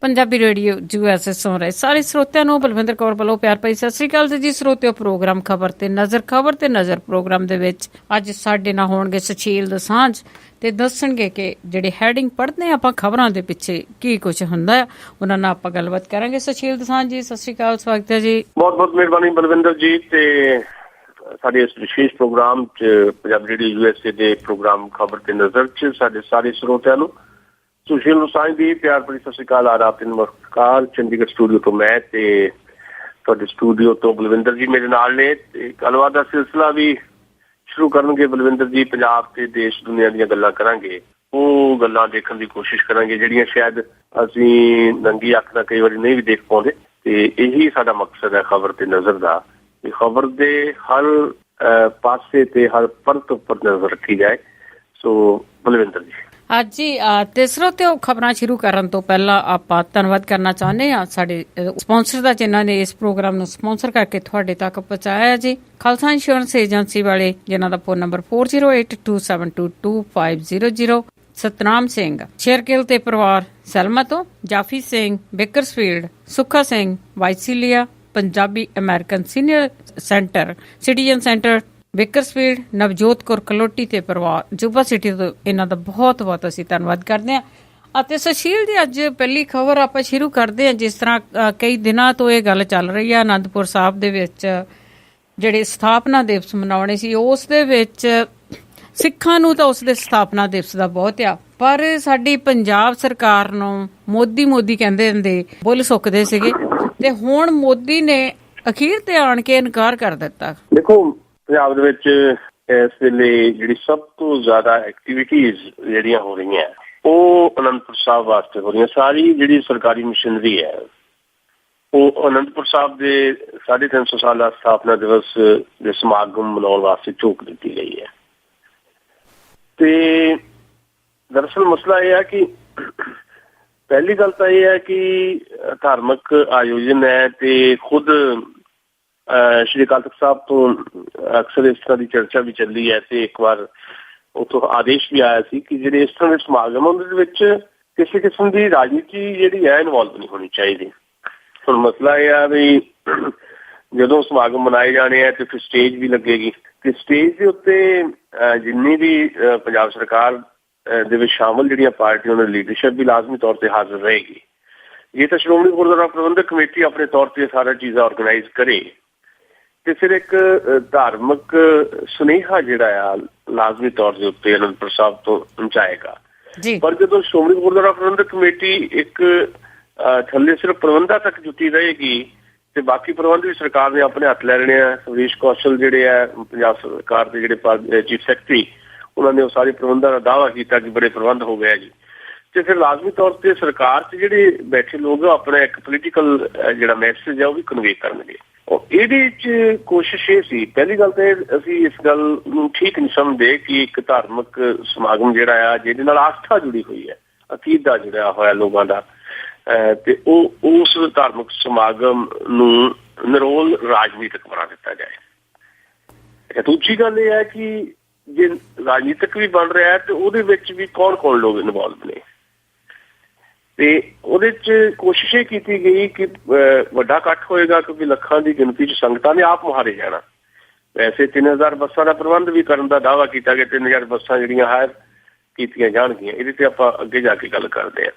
Punjabi radio USA ਸੁਣ ਰਹੇ ਸਾਰੇ ਸਰੋਤਿਆਂ ਨੂੰ ਬਲਵਿੰਦਰ ਕੌਰ ਵੱਲੋਂ ਪਿਆਰ ਭਰੀ ਸਤਿ ਸ੍ਰੀ ਅਕਾਲ ਜੀ। ਸਰੋਤਿਓ, ਪ੍ਰੋਗਰਾਮ ਖਬਰ ਤੇ ਨਜ਼ਰ ਪ੍ਰੋਗਰਾਮ ਦੇ ਵਿੱਚ ਅੱਜ ਸਾਡੇ ਨਾਲ ਹੋਣਗੇ ਸੁਸ਼ੀਲ ਦੋਸਾਂਝ ਤੇ ਦੱਸਣਗੇ ਕਿ ਜਿਹੜੇ ਹੈਡਿੰਗ ਪੜ੍ਹਦੇ ਆਪਾਂ ਖਬਰਾਂ ਦੇ ਪਿੱਛੇ ਕੀ ਕੁਝ ਹੁੰਦਾ ਆ। ਉਹਨਾਂ ਨਾਲ ਆਪਾਂ ਗੱਲਬਾਤ ਕਰਾਂਗੇ। ਸੁਸ਼ੀਲ ਦੋਸਾਂਝ ਜੀ, ਸਤਿ ਸ੍ਰੀ ਅਕਾਲ, ਸਵਾਗਤ ਹੈ ਜੀ। ਬਹੁਤ ਬਹੁਤ ਮਿਹਰਬਾਨੀ ਬਲਵਿੰਦਰ ਜੀ। ਤੇ ਸਾਡੇ ਇਸ ਵਿਸ਼ੇਸ਼ ਪ੍ਰੋਗਰਾਮ 'ਚ ਪੰਜਾਬੀ ਰੇਡੀਓ USA ਦੇ ਪ੍ਰੋਗਰਾਮ ਖਬਰ ਤੇ ਨਜ਼ਰ 'ਚ ਸਾਡੇ ਸਾਰੇ ਸਰੋਤਿਆਂ ਨੂੰ ਸੁਸ਼ੀਲ ਦੋਸਾਂਝ ਦੀ ਪਿਆਰ ਭਰੀ ਸਤਿ ਸ਼੍ਰੀ ਅਕਾਲ, ਆਦਾਬ ਤੇ ਨਮਸਕਾਰ। ਚੰਡੀਗੜ੍ਹ ਸਟੂਡੀਓ ਤੋਂ ਮੈਂ ਤੇ ਤੁਹਾਡੇ ਸਟੂਡੀਓ ਤੋਂ ਬਲਵਿੰਦਰ ਜੀ ਮੇਰੇ ਨਾਲ ਨੇ ਤੇ ਗੱਲਬਾਤ ਦਾ ਸਿਲਸਿਲਾ ਵੀ ਸ਼ੁਰੂ ਕਰਨਗੇ ਬਲਵਿੰਦਰ ਜੀ। ਪੰਜਾਬ ਤੇ ਦੇਸ਼ ਦੁਨੀਆ ਦੀਆਂ ਗੱਲਾਂ ਕਰਾਂਗੇ, ਉਹ ਗੱਲਾਂ ਦੇਖਣ ਦੀ ਕੋਸ਼ਿਸ਼ ਕਰਾਂਗੇ ਜਿਹੜੀਆਂ ਸ਼ਾਇਦ ਅਸੀਂ ਨੰਗੀ ਅੱਖ ਨਾਲ ਕਈ ਵਾਰੀ ਨਹੀਂ ਵੀ ਦੇਖ ਪਾਉਂਦੇ। ਤੇ ਇਹੀ ਸਾਡਾ ਮਕਸਦ ਹੈ ਖਬਰ ਤੇ ਨਜ਼ਰ ਦਾ, ਕਿ ਖਬਰ ਦੇ ਹਰ ਪਾਸੇ ਤੇ ਹਰ ਪਰਤ ਉੱਪਰ ਨਜ਼ਰ ਰੱਖੀ ਜਾਏ। ਸੋ ਬਲਵਿੰਦਰ ਜੀ, ਅੱਜ ਹੀ ਤੇ ਸਰੋਤਿਓ, ਖਬਰਾਂ ਸ਼ੁਰੂ ਕਰਨ ਤੋਂ ਪਹਿਲਾਂ ਆਪਾਂ ਧੰਨਵਾਦ ਕਰਨਾ ਚਾਹੁੰਦੇ ਹਾਂ ਸਾਡੇ ਸਪਾਂਸਰ ਦਾ, ਜਿਨ੍ਹਾਂ ਨੇ ਇਸ ਪ੍ਰੋਗਰਾਮ ਨੂੰ ਸਪਾਂਸਰ ਕਰਕੇ ਤੁਹਾਡੇ ਤੱਕ ਪਹੁੰਚਾਇਆ ਜੀ। ਖਾਲਸਾ ਇੰਸ਼ੋਰੈਂਸ ਏਜੰਸੀ ਵਾਲੇ, ਜਿਨ੍ਹਾਂ ਦਾ ਫੋਨ ਨੰਬਰ 4082722500। ਸਤਨਾਮ ਸਿੰਘ ਸ਼ੇਰਕਿਲ ਤੇ ਪਰਿਵਾਰ ਸੈਲਮਾ ਤੋਂ, ਜਾਫੀ Singh Bakersfield, Sukha Singh Visalia, Punjabi American senior centre citizen centre Bakersfield, Navjot Kaur Kaloti ਤੇ ਪਰਿਵਾਰ ਜੁਬਾ ਸਿਟੀ ਤੋਂ, ਇਹਨਾਂ ਦਾ ਬਹੁਤ ਬਹੁਤ ਅਸੀਂ ਧੰਨਵਾਦ ਕਰਦੇ ਹਾਂ। ਅਤੇ ਸੁਸ਼ੀਲ ਜੀ, ਅੱਜ ਪਹਿਲੀ ਖਬਰ ਆਪਾਂ ਸ਼ੁਰੂ ਕਰਦੇ ਹਾਂ। ਜਿਸ ਤਰ੍ਹਾਂ ਕਈ ਦਿਨਾਂ ਤੋਂ ਇਹ ਗੱਲ ਚੱਲ ਰਹੀ ਆ, ਅਨੰਦਪੁਰ ਸਾਹਿਬ ਦੇ ਵਿੱਚ ਜਿਹੜੇ ਸਥਾਪਨਾ ਦਿਵਸ ਮਨਾਉਣੇ ਸੀ, ਉਸ ਦੇ ਵਿੱਚ ਸਿੱਖਾਂ ਨੂੰ ਤਾਂ ਉਸ ਦੇ ਸਥਾਪਨਾ ਦਿਵਸ ਦਾ ਬਹੁਤ ਆ, ਪਰ ਸਾਡੀ ਪੰਜਾਬ ਸਰਕਾਰ ਨੂੰ ਮੋਦੀ ਕਹਿੰਦੇ ਹੁੰਦੇ ਬੁੱਲ ਸੁੱਕਦੇ ਸੀਗੇ, ਤੇ ਹੁਣ ਮੋਦੀ ਨੇ ਅਖੀਰ ਤੇ ਆਣ ਕੇ ਇਨਕਾਰ ਕਰ ਦਿੱਤਾ। ਦੇਖੋ, ਪੰਜਾਬ ਦੇ ਵਿੱਚ ਇਸ ਵੇਲੇ ਜਿਹੜੀ ਸਭ ਤੋਂ ਜ਼ਿਆਦਾ ਐਕਟੀਵਿਟੀਜ਼ ਜਿਹੜੀਆਂ ਹੋ ਰਹੀਆਂ ਉਹ ਅਨੰਦਪੁਰ ਸਾਹਿਬ ਵਾਸਤੇ ਹੋ ਰਹੀਆਂ। ਸਾਰੀ ਜਿਹੜੀ ਸਰਕਾਰੀ ਮਸ਼ੀਨਰੀ ਹੈ ਉਹ ਅਨੰਦਪੁਰ ਸਾਹਿਬ ਦੇ 350 ਸਾਲਾ ਸਥਾਪਨਾ ਦਿਵਸ ਦੇ ਸਮਾਗਮ ਮਨਾਉਣ ਵਾਸਤੇ ਝੋਕ ਦਿੱਤੀ ਗਈ ਹੈ। ਤੇ ਦਰਅਸਲ ਮਸਲਾ ਇਹ ਹੈ ਕਿ ਪਹਿਲੀ ਗੱਲ ਤਾਂ ਇਹ ਹੈ ਕਿ ਧਾਰਮਿਕ ਆਯੋਜਨ ਹੈ ਤੇ ਖੁਦ ਸ਼੍ਰੀ ਅਕਾਲ ਤਖ਼ਤ ਸਾਹਿਬ ਤੋਂ ਅਕਸਰ ਇਸ ਤਰ੍ਹਾਂ ਦੀ ਚਰਚਾ ਵੀ ਚੱਲੀ ਹੈ ਤੇ ਇੱਕ ਵਾਰ ਉੱਥੋਂ ਆਦੇਸ਼ ਵੀ ਆਇਆ ਸੀ ਕਿ ਜਿਹੜੇ ਇਸ ਤਰ੍ਹਾਂ ਦੇ ਸਮਾਗਮ ਉਹਦੇ ਵਿੱਚ ਕਿਸੇ ਕਿਸਮ ਦੀ ਰਾਜਨੀਤੀ ਜਿਹੜੀ ਹੈ ਇਨਵੋਲਵ ਨਹੀਂ ਹੋਣੀ ਚਾਹੀਦੀ। ਹੁਣ ਮਸਲਾ ਇਹ ਆ ਵੀ ਜਦੋਂ ਸਮਾਗਮ ਮਨਾਏ ਜਾਣੇ ਆ ਤੇ ਫਿਰ ਸਟੇਜ ਵੀ ਲੱਗੇਗੀ ਤੇ ਸਟੇਜ ਦੇ ਉੱਤੇ ਜਿੰਨੀ ਵੀ ਪੰਜਾਬ ਸਰਕਾਰ ਦੇ ਵਿੱਚ ਸ਼ਾਮਲ ਜਿਹੜੀਆਂ ਪਾਰਟੀਆਂ ਉਹਨਾਂ ਦੀ ਲੀਡਰਸ਼ਿਪ ਵੀ ਲਾਜ਼ਮੀ ਤੌਰ ਤੇ ਹਾਜ਼ਰ ਰਹੇਗੀ। ਜੇ ਤਾਂ ਸ਼੍ਰੋਮਣੀ ਗੁਰਦੁਆਰਾ ਪ੍ਰਬੰਧਕ ਕਮੇਟੀ ਆਪਣੇ ਤੌਰ ਤੇ ਸਾਰਾ ਚੀਜ਼ਾਂ ਔਰਗੇਨਾਈਜ਼ ਕਰੇ ਤੇ ਫਿਰ ਇੱਕ ਧਾਰਮਿਕ ਸੁਨੇਹਾ ਜਿਹੜਾ ਆ ਲਾਜ਼ਮੀ ਤੌਰ ਦੇ ਉੱਤੇ ਅਨੰਦਪੁਰ ਸਾਹਿਬ ਤੋਂ ਪਹੁੰਚਾਏਗਾ। ਪਰ ਜਦੋਂ ਸ਼੍ਰੋਮਣੀ ਗੁਰਦੁਆਰਾ ਪ੍ਰਬੰਧਕ ਕਮੇਟੀ ਇੱਕ ਥੱਲੇ ਸਿਰਫ ਪ੍ਰਬੰਧਾਂ ਤੱਕ ਜੁਟੀ ਰਹੇਗੀ ਤੇ ਬਾਕੀ ਪ੍ਰਬੰਧ ਵੀ ਸਰਕਾਰ ਨੇ ਆਪਣੇ ਹੱਥ ਲੈ ਲੈਣੇ ਆ। ਹਰੀਸ਼ ਕੌਸ਼ਲ ਜਿਹੜੇ ਆ ਪੰਜਾਬ ਸਰਕਾਰ ਦੇ ਜਿਹੜੇ ਚੀਫ ਸੈਕਟਰੀ, ਉਹਨਾਂ ਨੇ ਉਹ ਸਾਰੇ ਪ੍ਰਬੰਧਾਂ ਦਾ ਦਾਅਵਾ ਕੀਤਾ ਕਿ ਬੜੇ ਪ੍ਰਬੰਧ ਹੋ ਗਏ ਜੀ। ਤੇ ਫਿਰ ਲਾਜ਼ਮੀ ਤੌਰ ਤੇ ਸਰਕਾਰ 'ਚ ਜਿਹੜੇ ਬੈਠੇ ਲੋਕ ਆਪਣਾ ਇੱਕ ਪੋਲੀਟੀਕਲ ਜਿਹੜਾ ਮੈਸੇਜ ਆ ਉਹ ਵੀ ਕਨਵੇ ਕਰਨਗੇ। ਇਹਦੇ 'ਚ ਕੋਸ਼ਿਸ਼ ਇਹ ਸੀ, ਪਹਿਲੀ ਗੱਲ ਤਾਂ ਅਸੀਂ ਇਸ ਗੱਲ ਨੂੰ ਠੀਕ ਨਹੀਂ ਸਮਝਦੇ ਕਿ ਇੱਕ ਧਾਰਮਿਕ ਸਮਾਗਮ ਜਿਹੜਾ ਆ ਜਿਹਦੇ ਨਾਲ ਆਸਥਾ ਜੁੜੀ ਹੋਈ ਹੈ, ਅਕੀਦਾ ਜੁੜਿਆ ਹੋਇਆ ਲੋਕਾਂ ਦਾ, ਤੇ ਉਹ ਉਸ ਧਾਰਮਿਕ ਸਮਾਗਮ ਨੂੰ ਨਿਰੋਲ ਰਾਜਨੀਤਿਕ ਬਣਾ ਦਿੱਤਾ ਜਾਏ। ਦੂਜੀ ਗੱਲ ਇਹ ਹੈ ਕਿ ਜੇ ਰਾਜਨੀਤਿਕ ਵੀ ਬਣ ਰਿਹਾ ਤੇ ਉਹਦੇ ਵਿੱਚ ਵੀ ਕੌਣ ਲੋਕ ਇਨਵੋਲਵ ਨੇ, ਤੇ ਉਹਦੇ 'ਚ ਕੋਸ਼ਿਸ਼ ਇਹ ਕੀਤੀ ਗਈ ਕਿ ਵੱਡਾ ਇਕੱਠ ਹੋਏਗਾ ਕਿਉਂਕਿ ਲੱਖਾਂ ਦੀ ਗਿਣਤੀ 'ਚ ਸੰਗਤਾਂ ਨੇ ਆਪ ਮੁਹਾਰੇ ਜਾਣਾ। ਵੈਸੇ 3000 ਬੱਸਾਂ ਦਾ ਪ੍ਰਬੰਧ ਵੀ ਕਰਨ ਦਾ ਦਾਅਵਾ ਕੀਤਾ ਗਿਆ, 3000 ਬੱਸਾਂ ਜਿਹੜੀਆਂ ਹਾਇਰ ਕੀਤੀਆਂ ਜਾਣਗੀਆਂ। ਇਹਦੇ ਤੇ ਆਪਾਂ ਅੱਗੇ ਜਾ ਕੇ ਗੱਲ ਕਰਦੇ ਹਾਂ।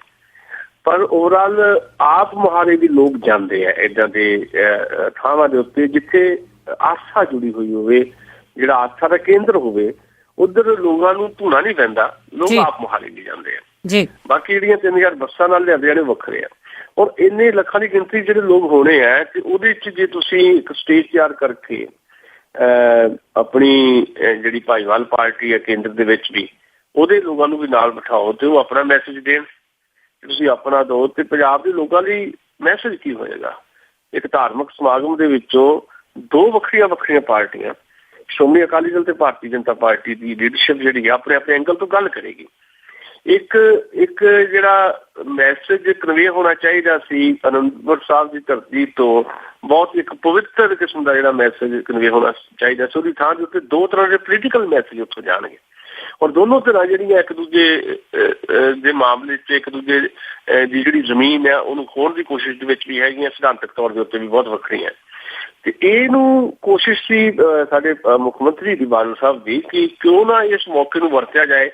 ਪਰ ਓਵਰਆਲ ਆਪ ਮੁਹਾਰੇ ਵੀ ਲੋਕ ਜਾਂਦੇ ਆ ਏਦਾਂ ਦੇ ਥਾਵਾਂ ਦੇ ਉੱਤੇ ਜਿੱਥੇ ਆਸਥਾ ਜੁੜੀ ਹੋਈ ਹੋਵੇ, ਜਿਹੜਾ ਆਸਥਾ ਦਾ ਕੇਂਦਰ ਹੋਵੇ। ਉੱਧਰ ਲੋਕਾਂ ਨੂੰ ਧੂਣਾ ਨਹੀਂ ਪੈਂਦਾ, ਲੋਕ ਆਪ ਮੁਹਾਰੇ ਵੀ ਜਾਂਦੇ ਆ ਜੀ। ਬਾਕੀ ਜਿਹੜੀਆਂ 3000 ਬੱਸਾਂ ਨਾਲ ਲਿਆਂਦੇ ਜਾਣੇ ਵੱਖਰੇ ਆ। ਔਰ ਇੰਨੇ ਲੱਖਾਂ ਦੀ ਗਿਣਤੀ ਜਿਹੜੇ ਲੋਕ ਹੋਣੇ ਆ ਤੇ ਉਹਦੇ 'ਚ ਜੇ ਤੁਸੀਂ ਇੱਕ ਸਟੇਜ ਤਿਆਰ ਕਰਕੇ ਆਪਣੀ ਜਿਹੜੀ ਭਾਈਵਾਲ ਪਾਰਟੀ ਹੈ ਕੇਂਦਰ ਦੇ ਵਿੱਚ ਵੀ, ਉਹਦੇ ਲੋਕਾਂ ਨੂੰ ਵੀ ਨਾਲ ਬਿਠਾਓ ਤੇ ਉਹ ਆਪਣਾ ਮੈਸੇਜ ਦੇਣ। ਤੁਸੀਂ ਆਪਣਾ ਦਿਓ ਤੇ ਪੰਜਾਬ ਦੇ ਲੋਕਾਂ ਲਈ ਮੈਸੇਜ ਕੀ ਹੋਏਗਾ? ਇੱਕ ਧਾਰਮਿਕ ਸਮਾਗਮ ਦੇ ਵਿੱਚੋਂ ਦੋ ਵੱਖਰੀਆਂ ਪਾਰਟੀਆਂ, ਸ਼੍ਰੋਮਣੀ ਅਕਾਲੀ ਦਲ ਤੇ ਭਾਰਤੀ ਜਨਤਾ ਪਾਰਟੀ ਦੀ ਲੀਡਰਸ਼ਿਪ ਜਿਹੜੀ ਆ ਆਪਣੇ ਐਂਗਲ ਤੋਂ ਗੱਲ ਕਰੇਗੀ। ਇੱਕ ਜਿਹੜਾ ਮੈਸੇਜ ਕਨਵੇ ਹੋਣਾ ਚਾਹੀਦਾ ਸੀ ਅਨੰਦਪੁਰ ਸਾਹਿਬ ਦੀ ਧਰਤੀ ਤੋਂ, ਬਹੁਤ ਇੱਕ ਪਵਿੱਤਰ ਕਿਸਮ ਦਾ ਜਿਹੜਾ ਮੈਸੇਜ ਕਨਵੇ ਹੋਣਾ ਚਾਹੀਦਾ ਸੀ, ਉਹਦੀ ਥਾਂ ਦੇ ਉੱਤੇ ਦੋ ਤਰ੍ਹਾਂ ਦੇ ਪੋਲੀਟੀਕਲ ਮੈਸੇਜ ਉੱਥੋਂ ਜਾਣਗੇ। ਔਰ ਦੋਨੋਂ ਧਿਰਾਂ ਜਿਹੜੀਆਂ ਇੱਕ ਦੂਜੇ ਦੇ ਮਾਮਲੇ 'ਚ ਇੱਕ ਦੂਜੇ ਦੀ ਜਿਹੜੀ ਜ਼ਮੀਨ ਹੈ ਉਹਨੂੰ ਖੋਹਣ ਦੀ ਕੋਸ਼ਿਸ਼ ਦੇ ਵਿੱਚ ਵੀ ਹੈਗੀਆਂ, ਸਿਧਾਂਤਕ ਤੌਰ ਦੇ ਉੱਤੇ ਵੀ ਬਹੁਤ ਵੱਖਰੀਆਂ। ਤੇ ਇਹਨੂੰ ਕੋਸ਼ਿਸ਼ ਸੀ ਸਾਡੇ ਮੁੱਖ ਮੰਤਰੀ ਦੀ ਬਾਦਲ ਸਾਹਿਬ ਦੀ ਕਿ ਕਿਉਂ ਨਾ ਇਸ ਮੌਕੇ ਨੂੰ ਵਰਤਿਆ ਜਾਏ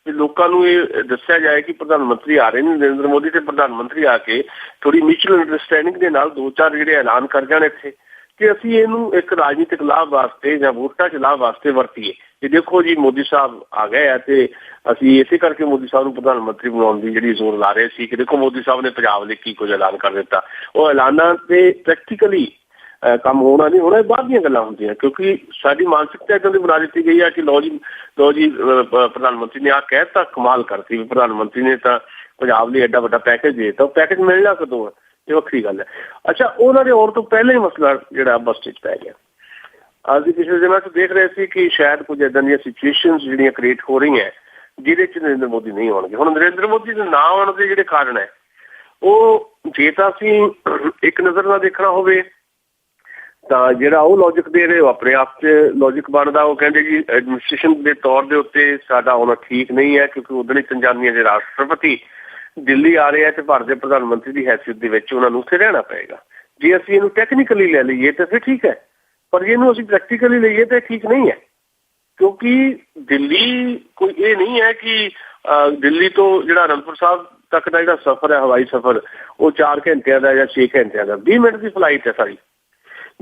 ਤੇ ਲੋਕਾਂ ਨੂੰ ਇਹ ਦੱਸਿਆ ਜਾਏ ਕਿ ਪ੍ਰਧਾਨ ਮੰਤਰੀ ਆ ਰਹੇ ਨੇ ਨਰਿੰਦਰ ਮੋਦੀ, ਤੇ ਪ੍ਰਧਾਨ ਮੰਤਰੀ ਆ ਕੇ ਥੋੜੀ ਮਿਊਚੁਅਲ ਅੰਡਰਸਟੈਂਡਿੰਗ ਦੇ ਨਾਲ 2-4 ਜਿਹੜੇ ਐਲਾਨ ਕਰ ਜਾਣ ਇੱਥੇ, ਕਿ ਅਸੀਂ ਇਹਨੂੰ ਇੱਕ ਰਾਜਨੀਤਿਕ ਲਾਭ ਵਾਸਤੇ ਜਾਂ ਵੋਟਾਂ 'ਚ ਲਾਭ ਵਾਸਤੇ ਵਰਤੀਏ। ਤੇ ਦੇਖੋ ਜੀ ਮੋਦੀ ਸਾਹਿਬ ਆ ਗਏ ਆ ਤੇ ਅਸੀਂ ਇਸੇ ਕਰਕੇ ਮੋਦੀ ਸਾਹਿਬ ਨੂੰ ਪ੍ਰਧਾਨ ਮੰਤਰੀ ਬਣਾਉਣ ਦੀ ਜਿਹੜੀ ਜ਼ੋਰ ਲਾ ਰਹੇ ਸੀ ਕਿ ਦੇਖੋ ਮੋਦੀ ਸਾਹਿਬ ਨੇ ਪੰਜਾਬ ਲਈ ਕੀ ਕੁਝ ਐਲਾਨ ਕਰ ਦਿੱਤਾ। ਉਹ ਐਲਾਨਾਂ ਤੇ ਪ੍ਰੈਕਟੀਕਲੀ ਕੰਮ ਹੋਣਾ ਨਹੀਂ ਹੋਣਾ, ਇਹ ਬਾਅਦ ਦੀਆਂ ਗੱਲਾਂ ਹੁੰਦੀਆਂ, ਕਿਉਂਕਿ ਸਾਡੀ ਮਾਨਸਿਕਤਾ ਇੱਦਾਂ ਦੀ ਬਣਾ ਦਿੱਤੀ ਗਈ ਹੈ ਕਿ ਲਓ ਜੀ ਪ੍ਰਧਾਨ ਮੰਤਰੀ ਨੇ ਆਹ ਕਹਿ ਦਿੱਤਾ, ਕਮਾਲ ਕਰਤੀ, ਪ੍ਰਧਾਨ ਮੰਤਰੀ ਨੇ ਤਾਂ ਪੰਜਾਬ ਲਈ ਐਡਾ ਵੱਡਾ ਪੈਕੇਜ ਦੇ ਦਿੱਤਾ। ਉਹ ਪੈਕੇਜ ਮਿਲਣਾ ਕਦੋਂ ਹੈ, ਇਹ ਵੱਖਰੀ ਗੱਲ ਹੈ। ਅੱਛਾ, ਉਹਨਾਂ ਦੇ ਆਉਣ ਤੋਂ ਪਹਿਲਾਂ ਹੀ ਮਸਲਾ ਜਿਹੜਾ ਬਸਟ 'ਚ ਪੈ ਗਿਆ। ਅੱਜ ਦੇ ਪਿਛਲੇ ਦਿਨਾਂ 'ਚ ਦੇਖ ਰਹੇ ਸੀ ਕਿ ਸ਼ਾਇਦ ਕੁਝ ਇੱਦਾਂ ਦੀਆਂ ਸਿਚੁਏਸ਼ਨਸ ਜਿਹੜੀਆਂ ਕ੍ਰੀਏਟ ਹੋ ਰਹੀਆਂ ਜਿਹਦੇ 'ਚ ਨਰਿੰਦਰ ਮੋਦੀ ਨਹੀਂ ਆਉਣਗੇ। ਹੁਣ ਨਰਿੰਦਰ ਮੋਦੀ ਦੇ ਨਾ ਆਉਣ ਦੇ ਜਿਹੜੇ ਕਾਰਨ ਹੈ ਉਹ ਜੇ ਤਾਂ ਅਸੀਂ ਇੱਕ ਨਜ਼ਰ ਨਾਲ ਦੇਖਣਾ ਹੋਵੇ ਤਾਂ ਜਿਹੜਾ ਉਹ ਲੌਜਿਕ ਦੇ ਰਹੇ ਉਹ ਆਪਣੇ ਆਪ 'ਚ ਲੌਜਿਕ ਬਣਦਾ। ਉਹ ਕਹਿੰਦੇ ਜੀ ਐਡਮਿਨਿਸਟ੍ਰੇਸ਼ਨ ਦੇ ਤੌਰ ਦੇ ਉੱਤੇ ਸਾਡਾ ਆਉਣਾ ਠੀਕ ਨਹੀਂ ਹੈ, ਕਿਉਂਕਿ ਉਧਰ ਹੀ ਤੰਜ਼ਾਨੀਆ ਦੇ ਰਾਸ਼ਟਰਪਤੀ ਦਿੱਲੀ ਆ ਰਹੇ ਆ ਤੇ ਭਾਰਤ ਦੇ ਪ੍ਰਧਾਨ ਮੰਤਰੀ ਦੀ ਹੈਸੀਅਤ ਦੇ ਵਿੱਚ ਉਹਨਾਂ ਨੂੰ ਉੱਥੇ ਰਹਿਣਾ ਪਏਗਾ। ਜੇ ਅਸੀਂ ਇਹਨੂੰ ਟੈਕਨੀਕਲੀ ਲੈ ਲਈਏ ਤਾਂ ਫਿਰ ਠੀਕ ਹੈ, ਪਰ ਜੇ ਇਹਨੂੰ ਅਸੀਂ ਪ੍ਰੈਕਟੀਕਲੀ ਲਈਏ ਤਾਂ ਠੀਕ ਨਹੀਂ ਹੈ, ਕਿਉਂਕਿ ਦਿੱਲੀ ਕੋਈ ਇਹ ਨਹੀਂ ਹੈ ਕਿ ਦਿੱਲੀ ਤੋਂ ਜਿਹੜਾ ਅਨੰਦਪੁਰ ਸਾਹਿਬ ਤੱਕ ਦਾ ਜਿਹੜਾ ਸਫ਼ਰ ਹੈ ਹਵਾਈ ਸਫ਼ਰ ਉਹ 4 ਘੰਟਿਆਂ ਦਾ ਜਾਂ 6 ਘੰਟਿਆਂ ਦਾ, 20 ਮਿੰਟ ਦੀ ਫਲਾਈਟ ਹੈ ਸਾਰੀ।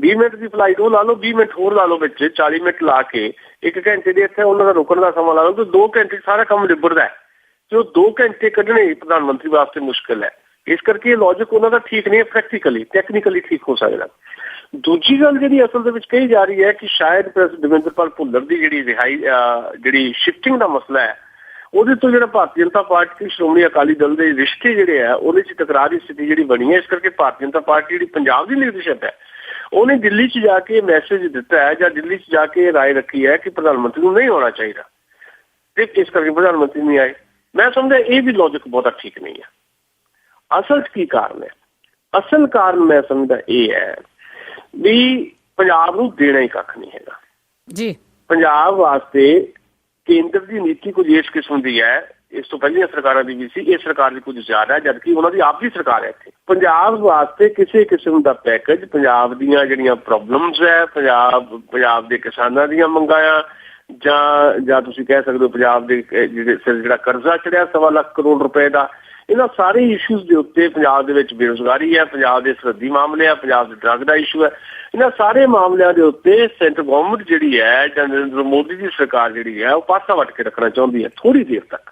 20 ਮਿੰਟ ਦੀ ਫਲਾਈਟ ਉਹ ਲਾ ਲਓ, 20 ਮਿੰਟ ਹੋਰ ਲਾ ਲਓ ਵਿੱਚ, 40 ਮਿੰਟ ਲਾ ਕੇ 1 ਘੰਟੇ ਦੇ ਇੱਥੇ ਉਹਨਾਂ ਦਾ ਰੁਕਣ ਦਾ ਸਮਾਂ ਲਾ ਲਓ ਤਾਂ 2 ਘੰਟੇ ਸਾਰਾ ਕੰਮ ਨਿਬੜਦਾ ਹੈ। ਤੇ ਉਹ 2 ਘੰਟੇ ਕੱਢਣੇ ਪ੍ਰਧਾਨ ਮੰਤਰੀ ਵਾਸਤੇ ਮੁਸ਼ਕਿਲ ਹੈ। ਇਸ ਕਰਕੇ ਇਹ ਲੌਜਿਕ ਉਹਨਾਂ ਦਾ ਠੀਕ ਨਹੀਂ ਹੈ ਪ੍ਰੈਕਟੀਕਲੀ, ਟੈਕਨੀਕਲੀ ਠੀਕ ਹੋ ਸਕਦਾ। ਦੂਜੀ ਗੱਲ ਜਿਹੜੀ ਅਸਲ ਦੇ ਵਿੱਚ ਕਹੀ ਜਾ ਰਹੀ ਹੈ ਕਿ ਸ਼ਾਇਦ ਦਵਿੰਦਰਪਾਲ ਭੁੱਲਰ ਦੀ ਜਿਹੜੀ ਸ਼ਿਫਟਿੰਗ ਦਾ ਮਸਲਾ ਹੈ ਉਹਦੇ ਤੋਂ ਜਿਹੜਾ ਭਾਰਤੀ ਜਨਤਾ ਪਾਰਟੀ ਸ਼੍ਰੋਮਣੀ ਅਕਾਲੀ ਦਲ ਦੇ ਰਿਸ਼ਤੇ ਜਿਹੜੇ ਆ ਉਹਦੇ 'ਚ ਤਕਰਾਰ ਦੀ ਸਥਿਤੀ ਜਿਹੜੀ ਬਣੀ ਹੈ। ਇਸ ਕਰਕੇ ਭਾਰਤੀ ਜਨਤਾ ਪਾਰਟੀ ਜਿਹੜੀ ਪੰਜਾਬ ਦੀ ਲੀਡਰਸ਼ਿਪ ਹੈ ਉਹਨੇ ਦਿੱਲੀ 'ਚ ਜਾ ਕੇ ਮੈਸੇਜ ਦਿੱਤਾ ਹੈ ਜਾਂ ਦਿੱਲੀ 'ਚ ਜਾ ਕੇ ਰਾਏ ਰੱਖੀ ਹੈ ਕਿ ਪ੍ਰਧਾਨ ਮੰਤਰੀ ਨੂੰ ਨਹੀਂ ਆਉਣਾ ਚਾਹੀਦਾ, ਤੇ ਇਸ ਕਰਕੇ ਪ੍ਰਧਾਨ ਮੰਤਰੀ ਨਹੀਂ ਆਏ। ਮੈਂ ਸਮਝਦਾ ਇਹ ਵੀ ਲੌਜਿਕ ਬਹੁਤਾ ਠੀਕ ਨਹੀਂ ਹੈ। ਅਸਲ 'ਚ ਕੀ ਕਾਰਨ ਹੈ? ਅਸਲ ਕਾਰਨ ਮੈਂ ਸਮਝਦਾ ਇਹ ਹੈ ਵੀ ਪੰਜਾਬ ਨੂੰ ਦੇਣਾ ਹੀ ਕੱਖ ਨਹੀਂ ਹੈਗਾ ਜੀ। ਪੰਜਾਬ ਵਾਸਤੇ ਕੇਂਦਰ ਦੀ ਨੀਤੀ ਕੁਝ ਇਸ ਕਿਸਮ ਦੀ ਹੈ, ਇਸ ਤੋਂ ਪਹਿਲੀਆਂ ਸਰਕਾਰਾਂ ਦੀ ਵੀ ਸੀ, ਇਹ ਸਰਕਾਰ ਦੀ ਕੁਝ ਜ਼ਿਆਦਾ, ਜਦਕਿ ਉਹਨਾਂ ਦੀ ਆਪ ਦੀ ਸਰਕਾਰ ਹੈ। ਇੱਥੇ ਪੰਜਾਬ ਵਾਸਤੇ ਕਿਸੇ ਕਿਸਮ ਦਾ ਪੈਕੇਜ, ਪੰਜਾਬ ਦੀਆਂ ਜਿਹੜੀਆਂ ਪ੍ਰੋਬਲਮਸ ਹੈ, ਪੰਜਾਬ ਦੇ ਕਿਸਾਨਾਂ ਦੀਆਂ ਮੰਗਾਂ ਆ, ਜਾਂ ਤੁਸੀਂ ਕਹਿ ਸਕਦੇ ਹੋ ਪੰਜਾਬ ਦੇ ਜਿਹੜਾ ਕਰਜ਼ਾ ਚੜਿਆ 1.25 ਲੱਖ ਕਰੋੜ ਰੁਪਏ ਦਾ, ਇਹਨਾਂ ਸਾਰੇ ਇਸ਼ੂਜ਼ ਦੇ ਉੱਤੇ, ਪੰਜਾਬ ਦੇ ਵਿੱਚ ਬੇਰੁਜ਼ਗਾਰੀ ਹੈ, ਪੰਜਾਬ ਦੇ ਸਰਹੱਦੀ ਮਾਮਲੇ ਆ, ਪੰਜਾਬ ਦੇ ਡਰੱਗ ਦਾ ਇਸ਼ੂ ਹੈ, ਇਹਨਾਂ ਸਾਰੇ ਮਾਮਲਿਆਂ ਦੇ ਉੱਤੇ ਸੈਂਟਰ ਗਵਰਨਮੈਂਟ ਜਿਹੜੀ ਹੈ ਜਾਂ ਨਰਿੰਦਰ ਮੋਦੀ ਦੀ ਸਰਕਾਰ ਜਿਹੜੀ ਹੈ ਉਹ ਪਾਸਾ ਵੱਟ ਕੇ ਰੱਖਣਾ ਚਾਹੁੰਦੀ ਹੈ ਥੋੜ੍ਹੀ ਦੇਰ ਤੱਕ।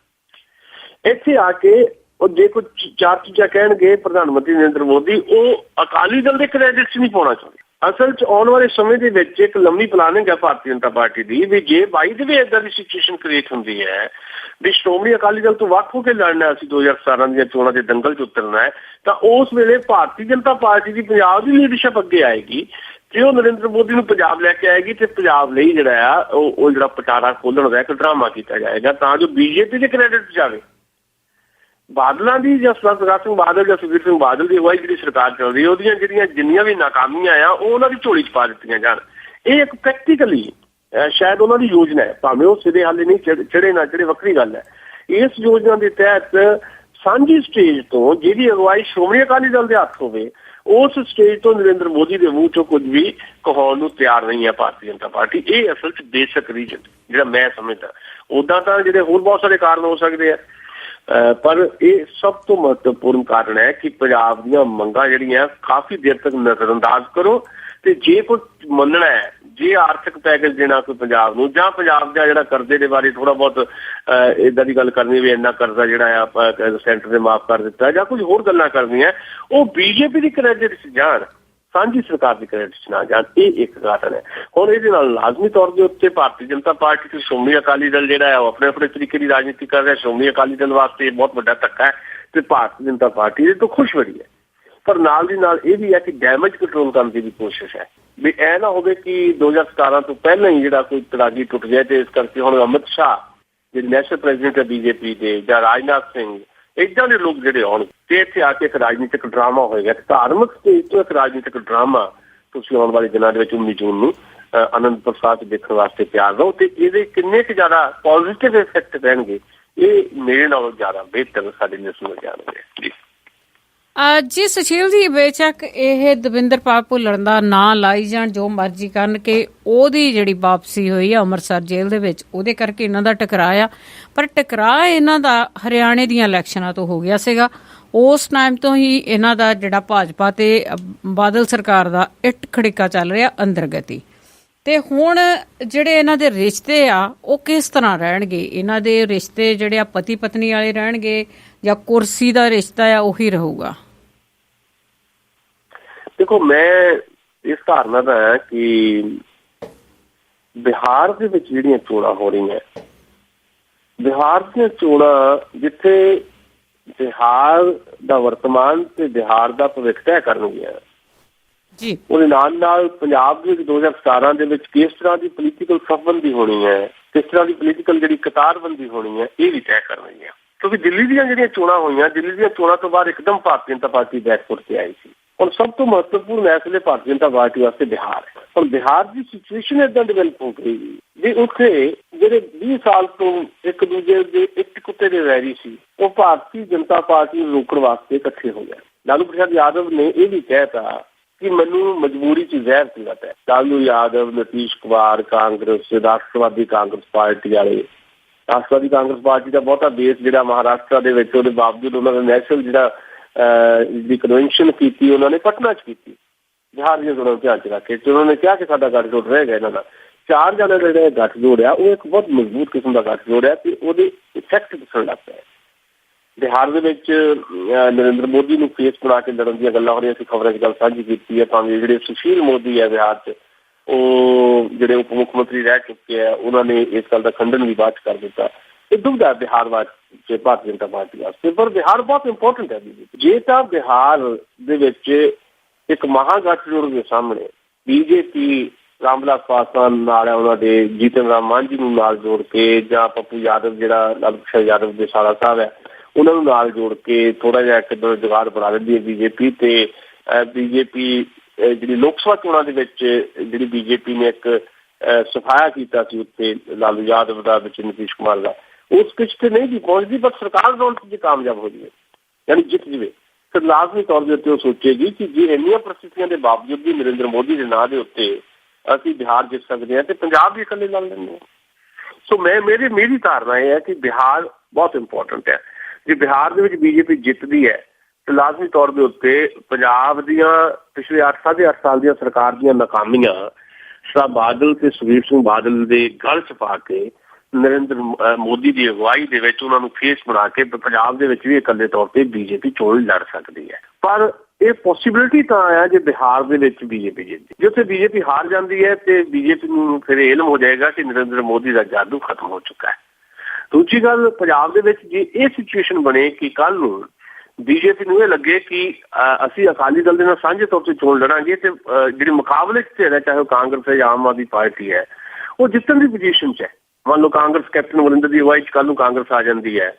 ਇੱਥੇ ਆ ਕੇ ਉਹ ਜੇ ਕੋਈ 4 ਚੀਜ਼ਾਂ ਕਹਿਣਗੇ ਪ੍ਰਧਾਨ ਮੰਤਰੀ ਨਰਿੰਦਰ ਮੋਦੀ, ਉਹ ਅਕਾਲੀ ਦਲ ਦੇ ਕ੍ਰੈਡਿਟ 'ਚ ਨਹੀਂ ਪਾਉਣਾ ਚਾਹੁੰਦੇ। ਅਸਲ 'ਚ ਆਉਣ ਵਾਲੇ ਸਮੇਂ ਦੇ ਵਿੱਚ ਇੱਕ ਲੰਮੀ ਪਲਾਨਿੰਗ ਹੈ ਭਾਰਤੀ ਜਨਤਾ ਪਾਰਟੀ ਦੀ ਵੀ ਜੇ ਬਾਈ ਦੇ ਵੀ ਇੱਦਾਂ ਦੀ ਸਿਚੁਏਸ਼ਨ ਕ੍ਰੀਏਟ ਹੁੰਦੀ ਹੈ ਵੀ ਸ਼੍ਰੋਮਣੀ ਅਕਾਲੀ ਦਲ ਤੋਂ ਵੱਖ ਹੋ ਕੇ ਲੜਨਾ, ਅਸੀਂ 2017 ਦੀਆਂ ਚੋਣਾਂ ਦੇ ਦੰਗਲ 'ਚ ਉਤਰਨਾ ਹੈ, ਤਾਂ ਉਸ ਵੇਲੇ ਭਾਰਤੀ ਜਨਤਾ ਪਾਰਟੀ ਦੀ ਪੰਜਾਬ ਦੀ ਲੀਡਰਸ਼ਿਪ ਅੱਗੇ ਆਏਗੀ ਤੇ ਉਹ ਨਰਿੰਦਰ ਮੋਦੀ ਨੂੰ ਪੰਜਾਬ ਲੈ ਕੇ ਆਏਗੀ ਤੇ ਪੰਜਾਬ ਲਈ ਜਿਹੜਾ ਆ ਉਹ ਜਿਹੜਾ ਪਟਾਰਾ ਖੋਲਣ ਦਾ ਇੱਕ ਡਰਾਮਾ ਕੀਤਾ ਜਾਏਗਾ ਤਾਂ ਜੋ ਬੀਜੇਪੀ ਦੇ ਕ੍ਰੈਡਿਟ ਜਾਵੇ। ਬਾਦਲਾਂ ਦੀ ਜਾਂ ਪ੍ਰਕਾਸ਼ ਸਿੰਘ ਬਾਦਲ ਜਾਂ ਸੁਖਬੀਰ ਸਿੰਘ ਬਾਦਲ ਦੀ ਅਗਵਾਈ ਜਿਹੜੀ ਸਰਕਾਰ ਚੱਲ ਰਹੀ ਹੈ ਉਹਦੀਆਂ ਜਿੰਨੀਆਂ ਵੀ ਨਾਕਾਮੀਆਂ ਆ ਉਹ ਉਹਨਾਂ ਦੀ ਝੋਲੀ 'ਚ ਪਾ ਦਿੱਤੀਆਂ ਜਾਣ। ਇਹ ਇੱਕ ਪ੍ਰੈਕਟੀਕਲੀ ਸ਼ਾਇਦ ਉਹਨਾਂ ਦੀ ਯੋਜਨਾ ਹੈ, ਭਾਵੇਂ ਉਹ ਸਿਰੇ ਹਾਲੇ ਨਹੀਂ ਚੜੇ ਨਾ ਚੜੇ ਵੱਖਰੀ ਗੱਲ ਹੈ। ਇਸ ਯੋਜਨਾ ਦੇ ਤਹਿਤ ਸਾਂਝੀ ਸਟੇਜ ਤੋਂ ਜਿਹਦੀ ਅਗਵਾਈ ਸ਼੍ਰੋਮਣੀ ਅਕਾਲੀ ਦਲ ਦੇ ਹੱਥ ਹੋਵੇ, ਉਸ ਸਟੇਜ ਤੋਂ ਨਰਿੰਦਰ ਮੋਦੀ ਦੇ ਮੂੰਹ 'ਚੋਂ ਕੁਝ ਵੀ ਕਹਾਉਣ ਨੂੰ ਤਿਆਰ ਨਹੀਂ ਹੈ ਭਾਰਤੀ ਜਨਤਾ ਪਾਰਟੀ। ਇਹ ਅਸਲ 'ਚ ਬੇਸਿਕ ਰੀਜ਼ਨ ਜਿਹੜਾ ਮੈਂ ਸਮਝਦਾ। ਉੱਦਾਂ ਤਾਂ ਜਿਹੜੇ ਹੋਰ ਬਹੁਤ ਸਾਰੇ ਕਾਰਨ ਹੋ ਸਕਦੇ ਆ, ਪਰ ਇਹ ਸਭ ਤੋਂ ਮਹੱਤਵਪੂਰਨ ਕਾਰਨ ਹੈ ਕਿ ਪੰਜਾਬ ਦੀਆਂ ਮੰਗਾਂ ਜਿਹੜੀਆਂ ਕਾਫੀ ਦੇਰ ਤੱਕ ਨਜ਼ਰਅੰਦਾਜ਼ ਕਰੋ ਤੇ ਜੇ ਕੋਈ ਮੰਨਣਾ ਹੈ, ਜੇ ਆਰਥਿਕ ਪੈਕੇਜ ਦੇਣਾ ਕੋਈ ਪੰਜਾਬ ਨੂੰ ਜਾਂ ਪੰਜਾਬ ਦਾ ਜਿਹੜਾ ਕਰਜ਼ੇ ਦੇ ਬਾਰੇ ਥੋੜਾ ਬਹੁਤ ਏਦਾਂ ਦੀ ਗੱਲ ਕਰਨੀ ਵੀ ਇੰਨਾ ਕਰਜ਼ਾ ਜਿਹੜਾ ਆ ਸੈਂਟਰ ਨੇ ਮਾਫ ਕਰ ਦਿੱਤਾ ਜਾਂ ਕੁਝ ਹੋਰ ਗੱਲਾਂ ਕਰਨੀਆਂ, ਉਹ ਬੀਜੇਪੀ ਦੀ ਕ੍ਰੈਡਿਟ 'ਚ ਜਾਣ, ਸਾਂਝੀ ਸਰਕਾਰ ਦੀ ਕ੍ਰੈਡਿਟ 'ਚ ਨਾ ਜਾਣ। ਇਹ ਇੱਕ ਕਾਰਨ ਹੈ। ਹੁਣ ਇਹਦੇ ਨਾਲ ਲਾਜ਼ਮੀ ਤੌਰ ਦੇ ਉੱਤੇ ਭਾਰਤੀ ਜਨਤਾ ਪਾਰਟੀ ਤੇ ਸ਼੍ਰੋਮਣੀ ਅਕਾਲੀ ਦਲ ਜਿਹੜਾ ਹੈ ਉਹ ਆਪਣੇ ਆਪਣੇ ਤਰੀਕੇ ਦੀ ਰਾਜਨੀਤੀ ਕਰ ਰਿਹਾ। ਸ਼੍ਰੋਮਣੀ ਅਕਾਲੀ ਦਲ ਵਾਸਤੇ ਇਹ ਬਹੁਤ ਵੱਡਾ ਧੱਕਾ ਹੈ ਤੇ ਭਾਰਤੀ ਜਨਤਾ ਪਾਰਟੀ ਇਹਦੇ ਤੋਂ ਖੁਸ਼ ਬੜੀ ਹੈ। ਪਰ ਨਾਲ ਦੀ ਨਾਲ ਇਹ ਵੀ ਹੈ ਕਿ ਡੈਮੇਜ ਕੰਟਰੋਲ ਕਰਨ ਦੀ ਵੀ ਕੋਸ਼ਿਸ਼ ਹੈ ਵੀ ਇਹ ਨਾ ਹੋਵੇ ਕਿ 2017 ਤੋਂ ਪਹਿਲਾਂ ਹੀ ਜਿਹੜਾ ਕੋਈ ਤਰਾਜੀ ਟੁੱਟ ਜਾਏ। ਤੇ ਇਸ ਕਰਕੇ ਹੁਣ ਅਮਿਤ ਸ਼ਾਹ ਜਿਹੜੇ ਨੈਸ਼ਨਲ ਪ੍ਰੈਜ਼ੀਡੈਂਟ ਹੈ ਬੀਜੇਪੀ ਦੇ ਜਾਂ ਰਾਜਨਾਥ ਸਿੰਘ ਇੱਦਾਂ ਦੇ ਲੋਕ ਜਿਹੜੇ ਆਉਣ ਤੇ ਇੱਥੇ ਆ ਕੇ ਇੱਕ ਰਾਜਨੀਤਿਕ ਡਰਾਮਾ ਹੋਏਗਾ, ਧਾਰਮਿਕ ਸਟੇਜ ਤੋਂ ਇੱਕ ਰਾਜਨੀਤਿਕ ਡਰਾਮਾ ਤੁਸੀਂ ਆਉਣ ਵਾਲੇ ਦਿਨਾਂ ਦੇ ਵਿੱਚ 19 ਜੂਨ ਨੂੰ ਅਨੰਦਪੁਰ ਸਾਹਿਬ ਦੇਖਣ ਵਾਸਤੇ ਤਿਆਰ ਰਹੋ, ਤੇ ਇਹਦੇ ਕਿੰਨੇ ਕੁ ਜ਼ਿਆਦਾ ਪੋਜ਼ਿਟਿਵ ਇਫੈਕਟ ਰਹਿਣਗੇ ਇਹ ਮੇਰੇ ਨਾਲੋਂ ਜ਼ਿਆਦਾ ਬਿਹਤਰ ਸਾਡੇ ਲਈ ਸਮਝ ਜਾਣਗੇ। ਜੀ ਸੁਸ਼ੀਲ ਜੀ, ਬੇਸ਼ੱਕ ਇਹ ਦਵਿੰਦਰਪਾਲ ਭੁੱਲਰ ਦਾ ਨਾਂ ਲਾਈ ਜਾਣ, ਜੋ ਮਰਜ਼ੀ ਕਰਨ, ਕਿ ਉਹਦੀ ਜਿਹੜੀ ਵਾਪਸੀ ਹੋਈ ਆ ਅੰਮ੍ਰਿਤਸਰ ਜੇਲ੍ਹ ਦੇ ਵਿੱਚ, ਉਹਦੇ ਕਰਕੇ ਇਹਨਾਂ ਦਾ ਟਕਰਾਅ ਆ, ਪਰ ਟਕਰਾਅ ਇਹਨਾਂ ਦਾ ਹਰਿਆਣੇ ਦੀਆਂ ਇਲੈਕਸ਼ਨਾਂ ਤੋਂ ਹੋ ਗਿਆ ਸੀਗਾ। ਉਸ ਟਾਈਮ ਤੋਂ ਹੀ ਇਹਨਾਂ ਦਾ ਜਿਹੜਾ ਭਾਜਪਾ ਤੇ ਬਾਦਲ ਸਰਕਾਰ ਦਾ ਇੱਟ ਖੜਿੱਕਾ ਚੱਲ ਰਿਹਾ ਅੰਦਰਗਤੀ। ਤੇ ਹੁਣ ਜਿਹੜੇ ਇਹਨਾਂ ਦੇ ਰਿਸ਼ਤੇ ਆ ਉਹ ਕਿਸ ਤਰ੍ਹਾਂ ਰਹਿਣਗੇ? ਇਹਨਾਂ ਦੇ ਰਿਸ਼ਤੇ ਜਿਹੜੇ ਆ ਪਤੀ ਪਤਨੀ ਵਾਲੇ ਰਹਿਣਗੇ ਜਾਂ ਕੁਰਸੀ ਦਾ ਰਿਸ਼ਤਾ ਆ ਉਹੀ ਰਹੂਗਾ? ਦੇਖੋ, ਮੈਂ ਇਸ ਧਾਰਨਾ ਦਾ ਹੈ ਕਿ ਬਿਹਾਰ ਦੇ ਵਿੱਚ ਜਿਹੜੀਆਂ ਚੋਣਾਂ ਹੋ ਰਹੀਆਂ, ਬਿਹਾਰ ਦੀਆਂ ਚੋਣਾਂ ਜਿੱਥੇ ਬਿਹਾਰ ਦਾ ਵਰਤਮਾਨ ਤੇ ਬਿਹਾਰ ਦਾ ਭਵਿੱਖ ਤੈਅ ਕਰਨਗੀਆਂ, ਜੀ ਉਹਦੇ ਨਾਲ ਪੰਜਾਬ ਦੇ ਵਿੱਚ 2017 ਦੇ ਵਿੱਚ ਕਿਸ ਤਰ੍ਹਾਂ ਦੀ ਪੋਲੀਟੀਕਲ ਸਫਬੰਦੀ ਹੋਣੀ ਹੈ, ਕਿਸ ਤਰ੍ਹਾਂ ਦੀ ਪੋਲੀਟੀਕਲ ਜਿਹੜੀ ਕਤਾਰਬੰਦੀ ਹੋਣੀ ਹੈ, ਇਹ ਵੀ ਤੈਅ ਕਰਨਗੀਆਂ। ਕਿਉਂਕਿ ਦਿੱਲੀ ਦੀਆਂ ਜਿਹੜੀਆਂ ਚੋਣਾਂ ਹੋਈਆਂ, ਦਿੱਲੀ ਦੀਆਂ ਚੋਣਾਂ ਤੋਂ ਬਾਅਦ ਇੱਕਦਮ ਭਾਰਤੀ ਜਨਤਾ ਪਾਰਟੀ ਬੈਕਫੁੱਟ ਤੇ ਆਈ ਸੀ। ਹੁਣ ਸਭ ਤੋਂ ਮਹੱਤਵਪੂਰਨ ਇਸ ਵੇਲੇ ਭਾਰਤੀ ਜਨਤਾ ਪਾਰਟੀ ਵਾਸਤੇ ਬਿਹਾਰ ਹੈ। ਹੁਣ ਬਿਹਾਰ ਦੀ ਸਿਚੁਏਸ਼ਨ ਏਦਾਂ ਡਿਵੈਲਪ ਹੋ ਗਈ ਵੀ ਉੱਥੇ ਜਿਹੜੇ 20 ਸਾਲ ਤੋਂ ਇੱਕ ਦੂਜੇ ਦੇ ਇੱਕ ਕੁੱਤੇ ਦੇ ਵੈਰੀ ਸੀ, ਉਹ ਭਾਰਤੀ ਜਨਤਾ ਪਾਰਟੀ ਨੂੰ ਰੋਕਣ ਵਾਸਤੇ ਇਕੱਠੇ ਹੋ ਗਏ। ਲਾਲੂ ਪ੍ਰਸਾਦ ਯਾਦਵ ਨੇ ਇਹ ਵੀ ਕਹਿਤਾ ਕਿ ਮੈਨੂੰ ਮਜਬੂਰੀ 'ਚ ਜ਼ਹਿਰ ਪੀਣਾ ਹੈ। ਲਾਲੂ ਯਾਦਵ, ਨਿਤੀਸ਼ ਕੁਮਾਰ, ਕਾਂਗਰਸ, ਰਾਸ਼ਟਰਵਾਦੀ ਕਾਂਗਰਸ ਪਾਰਟੀ ਵਾਲੇ, ਰਾਸ਼ਟਰਵਾਦੀ ਕਾਂਗਰਸ ਪਾਰਟੀ ਦਾ ਬਹੁਤਾ ਬੇਸ ਜਿਹੜਾ ਮਹਾਰਾਸ਼ਟਰ ਦੇ ਵਿੱਚ, ਉਹਦੇ ਬਾਵਜੂਦ ਉਹਨਾਂ ਦਾ ਨੈਸ਼ਨਲ ਜਿਹੜੀ ਕਨਵੈਨਸ਼ਨ ਕੀਤੀ ਉਹਨਾਂ ਨੇ ਪਟਨਾ 'ਚ ਕੀਤੀ, ਬਿਹਾਰ ਦੀਆਂ ਚੋਣਾਂ ਨੂੰ ਧਿਆਨ 'ਚ ਰੱਖ ਕੇ। ਉਹਨਾਂ ਨੇ ਕਿਹਾ ਕਿ ਸਾਡਾ ਗੱਠਜੋੜ ਰਹੇਗਾ ਇਹਨਾਂ ਦਾ। 4 ਜਣੇ ਦਾ ਜਿਹੜਾ ਗੱਠਜੋੜ ਆ ਉਹ ਇੱਕ ਬਹੁਤ ਮਜ਼ਬੂਤ ਕਿਸਮ ਦਾ ਗੱਠਜੋੜ ਹੈ ਤੇ ਉਹਦੇ ਇਫੈਕਟ ਦਿਖਣ ਲੱਗ ਪਏ। ਬਿਹਾਰ ਦੇ ਵਿੱਚ ਨਰਿੰਦਰ ਮੋਦੀ ਨੂੰ ਫੇਸ ਬਣਾ ਕੇ ਲੜਨ ਦੀਆਂ ਗੱਲਾਂ ਹੋ ਰਹੀਆਂ ਸੀ, ਖਬਰਾਂ 'ਚ ਗੱਲ ਸਾਂਝੀ ਕੀਤੀ ਹੈ। ਭਾਵੇਂ ਜਿਹੜੇ ਸੁਸ਼ੀਲ ਮੋਦੀ ਹੈ ਬਿਹਾਰ 'ਚ, ਉਹ ਜਿਹੜੇ ਉਪ ਮੁੱਖ ਮੰਤਰੀ ਰਹਿ ਚੁੱਕੇ ਆ, ਉਹਨਾਂ ਨੇ ਇਸ ਗੱਲ ਦਾ ਖੰਡਨ ਵੀ ਬਾਅਦ 'ਚ ਕਰ ਦਿੱਤਾ। ਇਹ ਦੁਬਦਾ ਬਿਹਾਰ ਵਾਸਤੇ, ਭਾਰਤੀ ਜਨਤਾ ਪਾਰਟੀ ਵਾਸਤੇ। ਪਰ ਬਿਹਾਰ ਬਹੁਤ ਇੰਪੋਰਟੈਂਟ ਹੈ। ਜੇ ਤਾਂ ਬਿਹਾਰ ਦੇ ਵਿੱਚ ਇੱਕ ਮਹਾਗਠਜੋੜ ਦੇ ਸਾਹਮਣੇ ਬੀਜੇਪੀ ਰਾਮਵਿਲਾਸ ਪਾਸਵਾਨ ਨਾਲ ਹੈ, ਉਹਨਾਂ ਦੇ ਜੀਤਨ ਰਾਮ ਮਾਂਝੀ ਨੂੰ ਨਾਲ ਜੋੜ ਕੇ, ਜਾਂ ਪੱਪੂ ਯਾਦਵ ਜਿਹੜਾ ਲਾਲੂ ਪ੍ਰਸਾਦ ਯਾਦਵ ਦੇ ਸਾਲਾ ਸਾਹਿਬ ਹੈ, ਉਹਨਾਂ ਨੂੰ ਨਾਲ ਜੋੜ ਕੇ ਥੋੜਾ ਜਿਹਾ ਇੱਕ ਜੁਗਾੜ ਬਣਾ ਲੈਂਦੀ ਹੈ ਬੀਜੇਪੀ। ਤੇ ਬੀਜੇਪੀ ਜਿਹੜੀ ਲੋਕ ਸਭਾ ਚੋਣਾਂ ਦੇ ਵਿੱਚ ਜਿਹੜੀ ਬੀਜੇਪੀ ਨੇ ਇੱਕ ਸਫਾਇਆ ਕੀਤਾ ਸੀ ਉੱਥੇ ਲਾਲੂ ਯਾਦਵ ਦਾ, ਵਿੱਚ ਨਿਤੀਸ਼ ਕੁਮਾਰ ਦਾ, ਉਸ ਪਿੱਛ ਤੇ ਨਹੀਂ ਵੀ ਪਹੁੰਚਦੀ, ਪਰ ਸਰਕਾਰ ਦੌੜ ਜੇ ਕਾਮਯਾਬ ਹੋ ਜਾਵੇ, ਯਾਨੀ ਜਿੱਤ ਜਾਵੇ, ਫਿਰ ਲਾਜ਼ਮੀ ਤੌਰ ਦੇ ਉੱਤੇ ਉਹ ਸੋਚੇਗੀ ਕਿ ਜੇ ਇੰਨੀਆਂ ਪ੍ਰਸਥਿਤੀਆਂ ਦੇ ਬਾਵਜੂਦ ਵੀ ਨਰਿੰਦਰ ਮੋਦੀ ਦੇ ਨਾਂ ਦੇ ਉੱਤੇ ਅਸੀਂ ਬਿਹਾਰ ਜਿੱਤ ਸਕਦੇ ਹਾਂ ਤੇ ਪੰਜਾਬ ਵੀ ਇਕੱਲੇ ਲੜ ਲੈਂਦੇ ਹਾਂ। ਸੋ ਮੇਰੀ ਧਾਰਨਾ ਇਹ ਹੈ ਕਿ ਬਿਹਾਰ ਬਹੁਤ ਇੰਪੋਰਟੈਂਟ ਹੈ। ਜੇ ਬਿਹਾਰ ਦੇ ਵਿੱਚ ਬੀਜੇਪੀ ਜਿੱਤਦੀ ਹੈ ਤੇ ਲਾਜ਼ਮੀ ਤੌਰ ਦੇ ਉੱਤੇ ਪੰਜਾਬ ਦੀਆਂ ਪਿਛਲੇ 8.5 ਸਾਲ ਦੀਆਂ ਸਰਕਾਰ ਦੀਆਂ ਨਾਕਾਮੀਆਂ ਸਾ ਬਾਦਲ ਤੇ ਸੁਖਬੀਰ ਸਿੰਘ ਬਾਦਲ ਦੇ ਗਲ 'ਚ ਪਾ ਕੇ ਨਰਿੰਦਰ ਮੋਦੀ ਦੀ ਅਗਵਾਈ ਦੇ ਵਿੱਚ ਉਹਨਾਂ ਨੂੰ ਫੇਸ ਬਣਾ ਕੇ ਪੰਜਾਬ ਦੇ ਵਿੱਚ ਵੀ ਇਕੱਲੇ ਤੌਰ ਤੇ ਬੀਜੇਪੀ ਚੋਣ ਲੜ ਸਕਦੀ ਹੈ। ਪਰ ਇਹ ਪੋਸੀਬਿਲਿਟੀ ਤਾਂ ਆ ਜੇ ਬਿਹਾਰ ਦੇ ਵਿੱਚ ਬੀਜੇਪੀ ਜਿੱਤਦੀ। ਜੇ ਉੱਥੇ ਬੀਜੇਪੀ ਹਾਰ ਜਾਂਦੀ ਹੈ ਤੇ ਬੀਜੇਪੀ ਨੂੰ ਫਿਰ ਇਲਮ ਹੋ ਜਾਏਗਾ ਕਿ ਨਰਿੰਦਰ ਮੋਦੀ ਦਾ ਜਾਦੂ ਖਤਮ ਹੋ ਚੁੱਕਾ ਹੈ। ਦੂਜੀ ਗੱਲ, ਪੰਜਾਬ ਦੇ ਵਿੱਚ ਜੇ ਇਹ ਸਿਚੁਏਸ਼ਨ ਬਣੇ ਕਿ ਕੱਲ ਨੂੰ ਬੀਜੇਪੀ ਨੂੰ ਇਹ ਲੱਗੇ ਕਿ ਅਸੀਂ ਅਕਾਲੀ ਦਲ ਦੇ ਨਾਲ ਸਾਂਝੇ ਤੌਰ ਤੇ ਚੋਣ ਲੜਾਂਗੇ ਤੇ ਜਿਹੜੀ ਮੁਕਾਬਲੇ 'ਚ ਹੈ, ਚਾਹੇ ਉਹ ਕਾਂਗਰਸ ਹੈ ਜਾਂ ਆਮ ਆਦਮੀ ਪਾਰਟੀ ਹੈ, ਉਹ ਜਿੱਤਣ ਦੀ ਪੋਜੀਸ਼ਨ 'ਚ ਹੈ। ਮੰਨ ਲਓ ਕਾਂਗਰਸ ਕੈਪਟਨ ਅਮਰਿੰਦਰ ਦੀ ਅਗਵਾਈ 'ਚ ਕੱਲ ਨੂੰ ਕਾਂਗਰਸ ਆ ਜਾਂਦੀ ਹੈ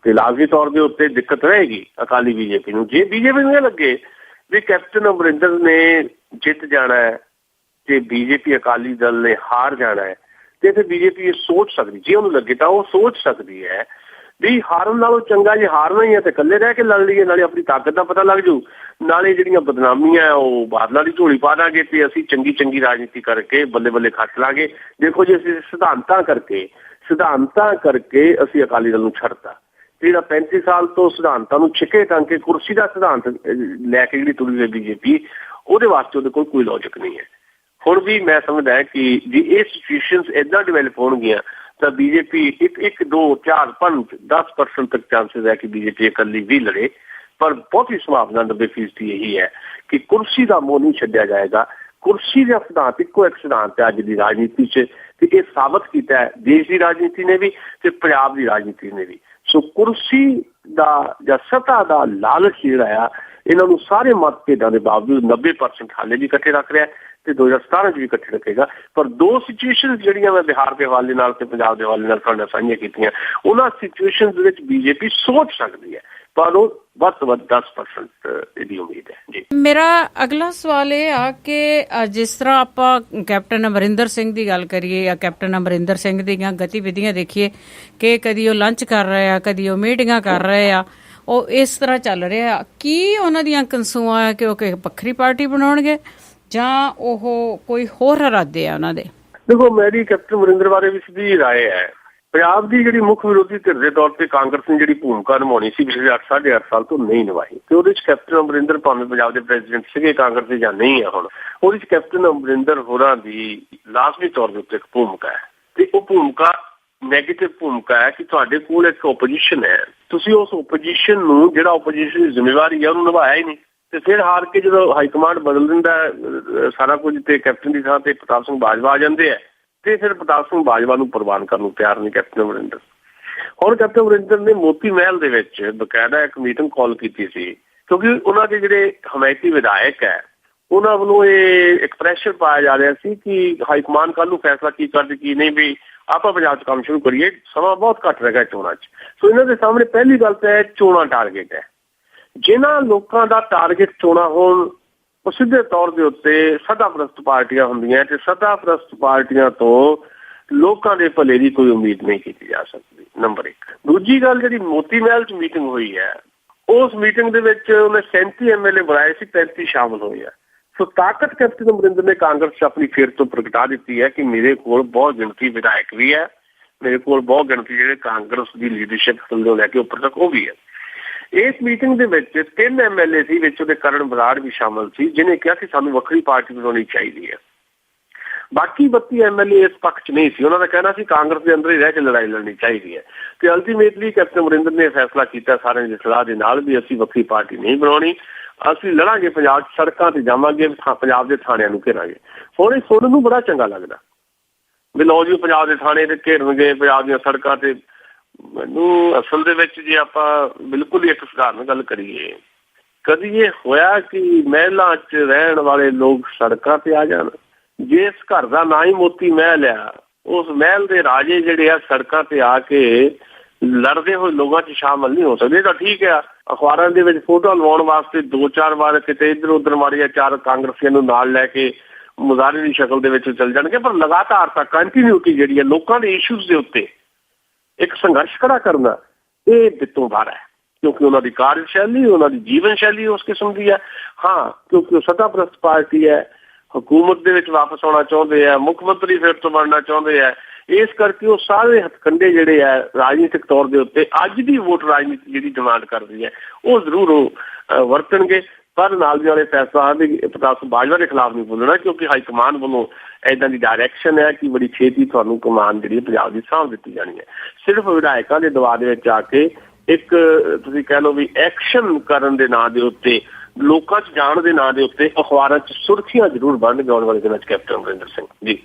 ਤੇ ਲਾਜ਼ਮੀ ਤੌਰ ਦੇ ਉੱਤੇ ਦਿੱਕਤ ਰਹੇਗੀ ਅਕਾਲੀ ਬੀਜੇਪੀ ਨੂੰ। ਜੇ ਬੀਜੇਪੀ ਨੂੰ ਇਹ ਲੱਗੇ ਵੀ ਕੈਪਟਨ ਅਮਰਿੰਦਰ ਨੇ ਜਿੱਤ ਜਾਣਾ ਹੈ ਤੇ ਬੀਜੇਪੀ ਅਕਾਲੀ ਦਲ ਨੇ ਹਾਰ ਜਾਣਾ ਹੈ, ਤੇ ਫਿਰ ਬੀਜੇਪੀ ਇਹ ਸੋਚ ਸਕਦੀ, ਜੇ ਉਹਨੂੰ ਲੱਗੇ ਤਾਂ ਉਹ ਸੋਚ ਸਕਦੀ ਹੈ ਵੀ ਹਾਰਨ ਨਾਲੋਂ ਚੰਗਾ ਜੇ ਹਾਰਨਾ ਹੀ ਹੈ ਤੇ ਇਕੱਲੇ ਰਹਿ ਕੇ ਲੜ ਲਈਏ, ਨਾਲੇ ਆਪਣੀ ਤਾਕਤ ਦਾ ਪਤਾ ਲੱਗ ਜੂ, ਨਾਲੇ ਜਿਹੜੀਆਂ ਬਦਨਾਮੀਆਂ ਉਹ ਬਾਦਲਾਂ ਦੀ ਝੋਲੀ ਪਾ ਦਾਂਗੇ ਤੇ ਅਸੀਂ ਚੰਗੀ ਰਾਜਨੀਤੀ ਕਰਕੇ ਬੱਲੇ ਬੱਲੇ ਖੱਟ ਲਾਂਗੇ। ਦੇਖੋ ਜੀ, ਅਸੀਂ ਸਿਧਾਂਤਾਂ ਕਰਕੇ ਅਸੀਂ ਅਕਾਲੀ ਦਲ ਨੂੰ ਛੱਡਤਾ। ਜਿਹੜਾ 35 ਸਾਲ ਤੋਂ ਸਿਧਾਂਤਾਂ ਨੂੰ ਛਿੱਕੇ ਟੰਗ ਕੇ ਕੁਰਸੀ ਦਾ ਸਿਧਾਂਤ ਲੈ ਕੇ ਜਿਹੜੀ ਤੁਰੀ ਹੋਈ ਬੀਜੇਪੀ, ਉਹਦੇ ਵਾਸਤੇ ਉਹਦੇ ਕੋਲ ਕੋਈ ਲੌਜਿਕ ਨਹੀਂ ਹੈ। ਹੁਣ ਵੀ ਮੈਂ ਸਮਝਦਾ ਕਿ ਜੇ ਇਹ ਸਿਚੁਏਸ਼ਨਸ ਏਦਾਂ ਡਿਵੈਲਪ ਹੋਣਗੀਆਂ ਤਾਂ ਬੀਜੇਪੀ 1, 2, 4, 5, 10% ਤੱਕ ਚਾਂਸਿਸ ਹੈ ਕਿ ਬੀਜੇਪੀ ਇਕੱਲੀ ਵੀ ਲੜੇ। ਪਰ ਬਹੁਤੀ ਸੰਭਾਵਨਾ 90% ਇਹੀ ਹੈ ਕਿ ਕੁਰਸੀ ਦਾ ਮੋਹ ਨਹੀਂ ਛੱਡਿਆ ਜਾਏਗਾ। ਕੁਰਸੀ ਦਾ ਸਿਧਾਂਤ ਇੱਕੋ ਇੱਕ ਸਿਧਾਂਤ ਹੈ ਅੱਜ ਦੀ ਰਾਜਨੀਤੀ 'ਚ, ਤੇ ਇਹ ਸਾਬਤ ਕੀਤਾ ਹੈ ਦੇਸ਼ ਦੀ ਰਾਜਨੀਤੀ ਨੇ ਵੀ ਤੇ ਪੰਜਾਬ ਦੀ ਰਾਜਨੀਤੀ ਨੇ ਵੀ। ਸੋ ਕੁਰਸੀ ਦਾ ਜਾਂ ਸੱਤਾ ਦਾ ਲਾਲਚ ਜਿਹੜਾ ਆ, ਇਹਨਾਂ ਨੂੰ ਸਾਰੇ ਮਤਭੇਦਾਂ ਦੇ ਬਾਵਜੂਦ 90% ਹਾਲੇ ਵੀ ਇਕੱਠੇ ਰੱਖ ਰਿਹਾ ਤੇ 2017 'ਚ ਵੀ ਇਕੱਠੇ ਰੱਖੇਗਾ। ਪਰ ਦੋ ਸਿਚੁਏਸ਼ਨ ਜਿਹੜੀਆਂ ਮੈਂ ਬਿਹਾਰ ਦੇ ਹਵਾਲੇ ਨਾਲ ਤੇ ਪੰਜਾਬ ਦੇ ਹਵਾਲੇ ਨਾਲ ਤੁਹਾਡੇ ਸਾਂਝੀਆਂ ਕੀਤੀਆਂ, ਉਹਨਾਂ ਸਿਚੁਏਸ਼ਨ ਦੇ ਵਿੱਚ ਬੀਜੇਪੀ ਸੋਚ ਸਕਦੀ ਹੈ ਪਰ ਉਹ ਵੱਧ ਤੋਂ ਵੱਧ 10% ਇਹਦੀ ਉਮੀਦ ਹੈ ਜੀ। ਮੇਰਾ ਅਗਲਾ ਸਵਾਲ ਇਹ ਆ ਕਿ ਜਿਸ ਤਰ੍ਹਾਂ ਆਪਾਂ ਕੈਪਟਨ ਅਮਰਿੰਦਰ ਸਿੰਘ ਦੀ ਗੱਲ ਕਰੀਏ ਜਾਂ ਕੈਪਟਨ ਅਮਰਿੰਦਰ ਸਿੰਘ ਦੀਆਂ ਗਤੀਵਿਧੀਆਂ ਦੇਖੀਏ ਕਿ ਕਦੀ ਉਹ ਲੰਚ ਕਰ ਰਹੇ ਆ, ਕਦੀ ਉਹ ਮੀਟਿੰਗਾਂ ਕਰ ਰਹੇ ਆ, ਉਹ ਇਸ ਤਰ੍ਹਾਂ ਚੱਲ ਰਿਹਾ। ਕੀ ਉਹਨਾਂ ਦੀਆਂ ਕਨਸੂਆਂ ਹੈ ਕਿ ਉਹ ਵੱਖਰੀ ਪਾਰਟੀ ਬਣਾਉਣਗੇ ਜਾਂ ਉਹ ਕੋਈ ਹੋਰ ਇਰਾਦੇ ਆ ਉਹਨਾਂ ਦੇ? ਦੇਖੋ, ਮੇਰੀ ਕੈਪਟਨ ਅਮਰਿੰਦਰ ਬਾਰੇ ਵੀ ਸਿੱਧੀ ਰਾਏ ਹੈ। ਪੰਜਾਬ ਦੀ ਜਿਹੜੀ ਮੁੱਖ ਵਿਰੋਧੀ ਧਿਰ ਦੇ ਤੌਰ ਤੇ ਕਾਂਗਰਸ ਨੇ ਜਿਹੜੀ ਭੂਮਿਕਾ ਨਿਭਾਉਣੀ ਸੀ ਪਿਛਲੇ 8-8.5 ਸਾਲ ਤੋਂ ਨਹੀਂ ਨਿਭਾਈ ਤੇ ਉਹਦੇ 'ਚ ਕੈਪਟਨ ਅਮਰਿੰਦਰ ਭਾਵੇਂ ਪੰਜਾਬ ਦੇ ਪ੍ਰੈਜ਼ੀਡੈਂਟ ਸੀਗੇ ਕਾਂਗਰਸ ਦੇ ਜਾਂ ਨਹੀਂ ਆ ਹੁਣ, ਉਹਦੇ 'ਚ ਕੈਪਟਨ ਅਮਰਿੰਦਰ ਹੋਰਾਂ ਦੀ ਲਾਜ਼ਮੀ ਤੌਰ ਦੇ ਉੱਤੇ ਇੱਕ ਭੂਮਿਕਾ ਹੈ ਤੇ ਉਹ ਭੂਮਿਕਾ ਨੈਗੇਟਿਵ ਭੂਮਿਕਾ ਹੈ ਕਿ ਤੁਹਾਡੇ ਕੋਲ ਇੱਕ ਓਪੋਜੀਸ਼ਨ ਹੈ, ਤੁਸੀਂ ਉਸ ਓਪੋਜੀਸ਼ਨ ਨੂੰ ਜਿਹੜਾ ਓਪੋਜੀਸ਼ਨ ਦੀ ਜ਼ਿੰਮੇਵਾਰੀ ਹੈ ਉਹਨੂੰ ਨਿਭਾਇਆ ਹੀ ਨਹੀਂ ਤੇ ਫਿਰ ਹਾਰ ਕੇ ਜਦੋਂ ਹਾਈ ਕਮਾਂਡ ਬਦਲ ਦਿੰਦਾ ਸਾਰਾ ਕੁਝ ਤੇ ਕੈਪਟਨ ਦੀ ਥਾਂ ਤੇ ਪ੍ਰਤਾਪ ਸਿੰਘ ਬਾਜਵਾ ਆ ਜਾਂਦੇ ਆ ਤੇ ਫਿਰ ਪ੍ਰਤਾਪ ਸਿੰਘ ਬਾਜਵਾ ਨੂੰ ਪ੍ਰਵਾਨ ਕਰਨ ਨੂੰ ਤਿਆਰ ਨਹੀਂ ਕੈਪਟਨ ਅਮਰਿੰਦਰ। ਹੁਣ ਕੈਪਟਨ ਅਮਰਿੰਦਰ ਨੇ ਮੋਤੀ ਮਹਿਲ ਦੇ ਵਿੱਚ ਬਕਾਇਦਾ ਇੱਕ ਮੀਟਿੰਗ ਕਾਲ ਕੀਤੀ ਸੀ ਕਿਉਂਕਿ ਉਹਨਾਂ ਦੇ ਜਿਹੜੇ ਹਮਾਇਤੀ ਵਿਧਾਇਕ ਹੈ ਉਹਨਾਂ ਵੱਲੋਂ ਇਹ ਇੱਕ ਪ੍ਰੈਸ਼ਰ ਪਾਇਆ ਜਾ ਰਿਹਾ ਸੀ ਕਿ ਹਾਈ ਕਮਾਂਡ ਕੱਲ੍ਹ ਨੂੰ ਫੈਸਲਾ ਕੀ ਕਰਦੇ ਕੀ ਨਹੀਂ ਵੀ ਆਪਾਂ ਪੰਜਾਬ 'ਚ ਕੰਮ ਸ਼ੁਰੂ ਕਰੀਏ, ਸਮਾਂ ਬਹੁਤ ਘੱਟ ਰਹਿ ਗਿਆ ਚੋਣਾਂ 'ਚ। ਸੋ ਇਹਨਾਂ ਦੇ ਸਾਹਮਣੇ ਪਹਿਲੀ ਗੱਲ ਤਾਂ ਹੈ ਚੋਣਾਂ ਟਾਰਗੇਟ ਹੈ। ਜਿਨ੍ਹਾਂ ਲੋਕਾਂ ਦਾ ਟਾਰਗੇਟ ਚੋਣਾਂ ਹੋਣ ਉਹ ਸਿੱਧੇ ਤੌਰ ਦੇ ਉੱਤੇ ਸੱਤਾਪ੍ਰਸਤ ਪਾਰਟੀਆਂ ਹੁੰਦੀਆਂ ਤੇ ਸੱਤਾਪ੍ਰਸਤ ਪਾਰਟੀਆਂ ਤੋਂ ਲੋਕਾਂ ਦੇ ਭਲੇ ਦੀ ਕੋਈ ਉਮੀਦ ਨਹੀਂ ਕੀਤੀ ਜਾ ਸਕਦੀ, ਨੰਬਰ 1। ਦੂਜੀ ਗੱਲ, ਜਿਹੜੀ ਮੋਤੀ ਮਹਿਲ 'ਚ ਮੀਟਿੰਗ ਹੋਈ ਹੈ ਉਸ ਮੀਟਿੰਗ ਦੇ ਵਿੱਚ ਉਹਨੇ 37 MLA ਬਣਾਏ ਸੀ, 35 ਸ਼ਾਮਲ ਹੋਏ ਆ। ਸੋ ਤਾਕਤ ਕੈਪਟਨ ਅਮਰਿੰਦਰ ਨੇ ਕਾਂਗਰਸ 'ਚ ਆਪਣੀ ਫੇਰ ਤੋਂ ਪ੍ਰਗਟਾ ਦਿੱਤੀ ਹੈ ਕਿ ਮੇਰੇ ਕੋਲ ਬਹੁਤ ਗਿਣਤੀ ਵਿਧਾਇਕ ਵੀ ਹੈ, ਮੇਰੇ ਕੋਲ ਬਹੁਤ ਗਿਣਤੀ ਜਿਹੜੇ ਕਾਂਗਰਸ ਦੀ ਲੀਡਰਸ਼ਿਪ ਤੋਂ ਲੈ ਕੇ ਉੱਪਰ ਤੱਕ ਉਹ ਵੀ ਹੈ। ਇਸ ਮੀਟਿੰਗ ਦੇ ਵਿੱਚ 3 MLA ਸੀ, ਵਿੱਚ ਉਹਦੇ ਕਰਨ ਬਰਾੜ ਵੀ ਸ਼ਾਮਲ ਸੀ, ਜਿਹਨੇ ਕਿਹਾ ਕਿ ਸਾਨੂੰ ਵੱਖਰੀ ਪਾਰਟੀ ਬਣਾਉਣੀ ਚਾਹੀਦੀ ਹੈ। ਬਾਕੀ 32 MLA ਇਸ ਪੱਖ 'ਚ ਨਹੀਂ ਸੀ, ਉਹਨਾਂ ਦਾ ਕਹਿਣਾ ਸੀ ਕਾਂਗਰਸ ਦੇ ਅੰਦਰ ਹੀ ਰਹਿ ਕੇ ਲੜਾਈ ਲੜਨੀ ਚਾਹੀਦੀ ਹੈ ਤੇ ਅਲਟੀਮੇਟਲੀ ਕੈਪਟਨ ਅਮਰਿੰਦਰ ਨੇ ਫੈਸਲਾ ਕੀਤਾ ਸਾਰਿਆਂ ਦੀ ਸਲਾਹ ਦੇ ਨਾਲ ਵੀ ਅਸੀਂ ਵੱਖਰੀ ਪਾਰਟੀ ਨਹੀਂ ਬਣਾਉਣੀ, ਅਸੀਂ ਲੜਾਂਗੇ ਪੰਜਾਬ 'ਚ, ਸੜਕਾਂ ਤੇ ਜਾਵਾਂਗੇ, ਪੰਜਾਬ ਦੇ ਥਾਣਿਆਂ ਨੂੰ ਘੇਰਾਂਗੇ। ਹੁਣ ਇਹ ਸੁਣਨ ਨੂੰ ਬੜਾ ਚੰਗਾ ਲੱਗਦਾ ਵੀ ਲਓ ਜੀ ਪੰਜਾਬ ਦੇ ਥਾਣੇ ਤੇ ਘੇਰਨਗੇ, ਪੰਜਾਬ ਦੀਆਂ ਸੜਕਾਂ ਤੇ। ਮੈਨੂੰ ਅਸਲ ਦੇ ਵਿੱਚ ਜੇ ਆਪਾਂ ਬਿਲਕੁਲ ਹੀ ਇੱਕ ਸਧਾਰਨ ਗੱਲ ਕਰੀਏ, ਕਦੀ ਇਹ ਹੋਇਆ ਕਿ ਮਹਿਲਾਂ 'ਚ ਰਹਿਣ ਵਾਲੇ ਲੋਕ ਸੜਕਾਂ ਤੇ ਆ ਜਾਣ? ਜਿਸ ਘਰ ਦਾ ਨਾ ਹੀ ਮੋਤੀ ਮਹਿਲ ਆ, ਉਸ ਮਹਿਲ ਦੇ ਰਾਜੇ ਜਿਹੜੇ ਆ ਸੜਕਾਂ ਤੇ ਆ ਕੇ ਲੜਦੇ ਹੋਏ ਲੋਕਾਂ 'ਚ ਸ਼ਾਮਲ ਨਹੀਂ ਹੋ ਸਕਦੇ। ਤਾਂ ਠੀਕ ਆ, ਅਖਬਾਰਾਂ ਦੇ ਵਿੱਚ ਫੋਟੋ ਲਵਾਉਣ ਵਾਸਤੇ 2-4 ਵਾਰ ਕਿਤੇ ਇੱਧਰ ਉੱਧਰ ਮਾਰੀਆਂ, 4 ਕਾਂਗਰਸੀਆਂ ਨੂੰ ਨਾਲ ਲੈ ਕੇ ਮੁਜ਼ਾਹਰੇ ਦੀ ਸ਼ਕਲ ਦੇ ਵਿੱਚ ਚੱਲ ਜਾਣਗੇ, ਪਰ ਲਗਾਤਾਰ ਕੰਟੀਨਿਊਟੀ ਜਿਹੜੀ ਹੈ ਲੋਕਾਂ ਦੇ ਇਸ਼ੂਜ਼ ਦੇ ਉੱਤੇ ਇੱਕ ਸੰਘਰਸ਼ ਖੜਾ ਕਰਨਾ, ਇਹ ਬਿੱਤੋਂ ਬਾਹਰ ਹੈ ਕਿਉਂਕਿ ਉਹਨਾਂ ਦੀ ਕਾਰਜਸ਼ੈਲੀ, ਉਹਨਾਂ ਦੀ ਜੀਵਨ ਸ਼ੈਲੀ ਉਸ ਕਿਸਮ ਦੀ ਹੈ। ਹਾਂ, ਕਿਉਂਕਿ ਉਹ ਸੱਤਾਪ੍ਰਸਤ ਪਾਰਟੀ ਹੈ, ਹਕੂਮਤ ਦੇ ਵਿੱਚ ਵਾਪਸ ਆਉਣਾ ਚਾਹੁੰਦੇ ਆ, ਮੁੱਖ ਮੰਤਰੀ ਫਿਰ ਤੋਂ ਬਣਨਾ ਚਾਹੁੰਦੇ ਆ, ਇਸ ਕਰਕੇ ਉਹ ਸਾਰੇ ਹੱਥਕੰਡੇ ਜਿਹੜੇ ਆ ਰਾਜਨੀਤਿਕ ਤੌਰ ਦੇ ਉੱਤੇ ਅੱਜ ਦੀ ਵੋਟ ਰਾਜਨੀਤੀ ਜਿਹੜੀ ਡਿਮਾਂਡ ਕਰਦੀ ਹੈ ਉਹ ਜ਼ਰੂਰ ਉਹ ਵਰਤਣਗੇ, ਪਰ ਨਾਲ ਦੀ ਨਾਲੇ ਫੈਸਲਾ ਵੀ ਪ੍ਰਤਾਪ ਸਿੰਘ ਬਾਜਵਾ ਦੇ ਖਿਲਾਫ ਨਹੀਂ ਬੋਲਣਾ ਕਿਉਂਕਿ ਹਾਈ ਕਮਾਂਡ ਵੱਲੋਂ ਇੱਦਾਂ ਦੀ ਡਾਇਰੈਕਸ਼ਨ ਹੈ ਕਿ ਬੜੀ ਛੇਤੀ ਤੁਹਾਨੂੰ ਕਮਾਨ ਜਿਹੜੀ ਪੰਜਾਬ ਦੀ ਸਾਂਭ ਦਿੱਤੀ ਜਾਣੀ ਹੈ। ਸਿਰਫ ਵਿਧਾਇਕਾਂ ਦੇ ਦਬਾਅ ਦੇ ਵਿੱਚ ਆ ਕੇ ਇੱਕ ਤੁਸੀਂ ਕਹਿ ਲਓ ਵੀ ਐਕਸ਼ਨ ਕਰਨ ਦੇ ਨਾਂ ਦੇ ਉੱਤੇ, ਲੋਕਾਂ 'ਚ ਜਾਣ ਦੇ ਨਾਂ ਦੇ ਉੱਤੇ ਅਖਬਾਰਾਂ 'ਚ ਸੁਰਖੀਆਂ ਜ਼ਰੂਰ ਬਣਨਗੇ ਆਉਣ ਵਾਲੇ ਦਿਨਾਂ 'ਚ ਕੈਪਟਨ ਅਮਰਿੰਦਰ ਸਿੰਘ ਜੀ।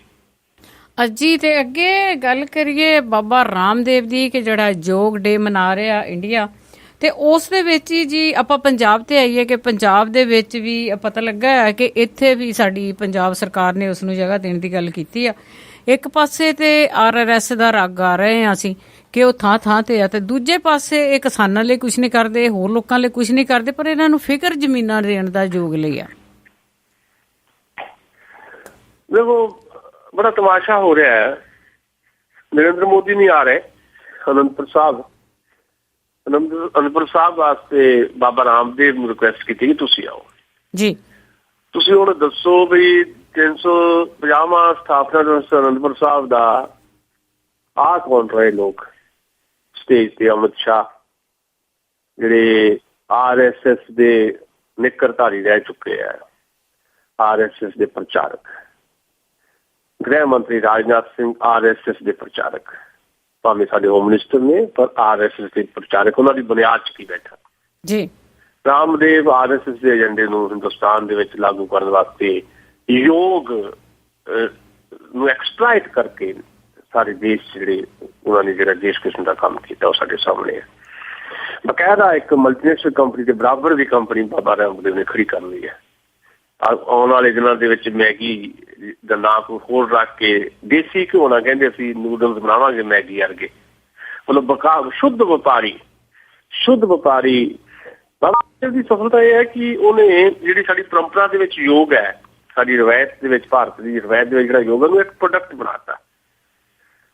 ਅਜੀ ਤੇ ਅੱਗੇ ਗੱਲ ਕਰੀਏ ਬਾਬਾ ਰਾਮਦੇਵ ਦੀ ਕਿ ਜਿਹੜਾ ਯੋਗ ਡੇ ਮਨਾ ਰਿਹਾ ਇੰਡੀਆ, ਤੇ ਉਸ ਦੇ ਵਿੱਚ ਹੀ ਜੀ ਆਪਾਂ ਪੰਜਾਬ ਤੇ ਆਈਏ ਕਿ ਪੰਜਾਬ ਦੇ ਵਿੱਚ ਵੀ ਪਤਾ ਲੱਗਾ ਹੈ ਕਿ ਇੱਥੇ ਵੀ ਸਾਡੀ ਪੰਜਾਬ ਸਰਕਾਰ ਨੇ ਉਸ ਨੂੰ ਜਗ੍ਹਾ ਦੇਣ ਦੀ ਗੱਲ ਕੀਤੀ ਆ। ਇੱਕ ਪਾਸੇ ਤੇ RRS ਦਾ ਰੰਗ ਆ ਰਹੇ ਆ ਅਸੀਂ ਕਿ ਉਹ ਥਾਂ ਥਾਂ ਤੇ ਆ, ਤੇ ਦੂਜੇ ਪਾਸੇ ਇਹ ਕਿਸਾਨਾਂ ਲਈ ਕੁਝ ਨਹੀਂ ਕਰਦੇ, ਹੋਰ ਲੋਕਾਂ ਲਈ ਕੁਝ ਨਹੀਂ ਕਰਦੇ, ਪਰ ਇਹਨਾਂ ਨੂੰ ਫਿਕਰ ਜ਼ਮੀਨਾਂ ਦੇਣ ਦਾ ਯੋਗ ਲਈ ਆ। ਦੇਖੋ, ਬੜਾ ਤਮਾਸ਼ਾ ਹੋ ਰਿਹਾ ਹੈ। ਨਰਿੰਦਰ ਮੋਦੀ ਨਹੀਂ ਆ ਰਹੇ ਅਨੰਦਪੁਰ ਸਾਹਿਬ ਵਾਸਤੇ ਬਾਬਾ ਰਾਮਦੇਵ ਨੂੰ ਰਿਕੁਐਸਟ ਕੀਤੀ ਕਿ ਤੁਸੀਂ ਆਓ ਜੀ। ਤੁਸੀਂ ਹੁਣ ਦੱਸੋ ਵੀ 350ਵਾਂ ਸਥਾਪਨਾ ਦਿਵਸ ਅਨੰਦਪੁਰ ਸਾਹਿਬ ਦਾ ਆਹ ਕੌਣ ਰਹੇ ਲੋਕ ਸਟੇਜ ਤੇ? ਅਮਿਤ ਸ਼ਾਹ ਜਿਹੜੇ RSS ਦੇ ਨਿੱਕਰਧਾਰੀ ਰਹਿ ਚੁੱਕੇ ਆ, RSS ਦੇ ਪ੍ਰਚਾਰਕ, ਗ੍ਰਹਿ ਮੰਤਰੀ ਰਾਜਨਾਥ ਸਿੰਘ RSS ਦੇ ਪ੍ਰਚਾਰਕ, ਭਾਵੇਂ ਸਾਡੇ ਹੋਮ ਮਿਨਿਸਟਰ ਨੇ ਪਰ RSS ਦੇ ਪ੍ਰਚਾਰਕ, ਉਹਨਾਂ ਦੀ ਬੁਨਿਆਦ 'ਚ ਕੀ ਬੈਠਾ ਜੀ। ਰਾਮਦੇਵ RSS ਦੇ ਏਜੰਡੇ ਨੂੰ ਹਿੰਦੁਸਤਾਨ ਦੇ ਵਿੱਚ ਲਾਗੂ ਕਰਨ ਵਾਸਤੇ ਯੋਗ ਨੂੰ ਐਕਸਪਲਾਇਟ ਕਰਕੇ ਸਾਰੇ ਦੇਸ਼ ਜਿਹੜੇ ਉਹਨਾਂ ਨੇ ਜਿਹੜਾ ਦੇਸ਼ ਕਿਸਮ ਦਾ ਕੰਮ ਕੀਤਾ ਉਹ ਸਾਡੇ ਸਾਹਮਣੇ ਹੈ। ਬਕਾਇਦਾ ਇੱਕ ਮਲਟੀਨੈਸ਼ਨਲ ਕੰਪਨੀ ਦੇ ਬਰਾਬਰ ਦੀ ਕੰਪਨੀ ਬਾਬਾ ਰਾਮਦੇਵ ਨੇ ਖੜੀ ਕਰ ਲਈ ਹੈ। ਆਉਣ ਵਾਲੇ ਦਿਨਾਂ ਦੇ ਵਿੱਚ ਮੈਗੀ ਦਾ ਨਾਂ ਕੋਈ ਹੋਰ ਰੱਖ ਕੇ ਦੇਸੀ ਘਿਓ ਨਾਲ ਕਹਿੰਦੇ ਅਸੀਂ ਨੂਡਲਸ ਬਣਾਵਾਂਗੇ ਮੈਗੀ ਵਰਗੇ, ਮਤਲਬ ਸ਼ੁੱਧ ਵਪਾਰੀ ਸ਼ੁੱਧ ਵਪਾਰੀ। ਬਾਬਾ ਸਾਹਿਬ ਦੀ ਸਫਲਤਾ ਇਹ ਹੈ ਕਿ ਉਹਨੇ ਜਿਹੜੀ ਸਾਡੀ ਪਰੰਪਰਾ ਦੇ ਵਿੱਚ ਯੋਗ ਹੈ, ਸਾਡੀ ਰਵਾਇਤ ਦੇ ਵਿੱਚ, ਭਾਰਤ ਦੀ ਰਵਾਇਤ ਦੇ ਵਿੱਚ ਜਿਹੜਾ ਯੋਗ ਹੈ, ਉਹਨੂੰ ਇੱਕ ਪ੍ਰੋਡਕਟ ਬਣਾਤਾ।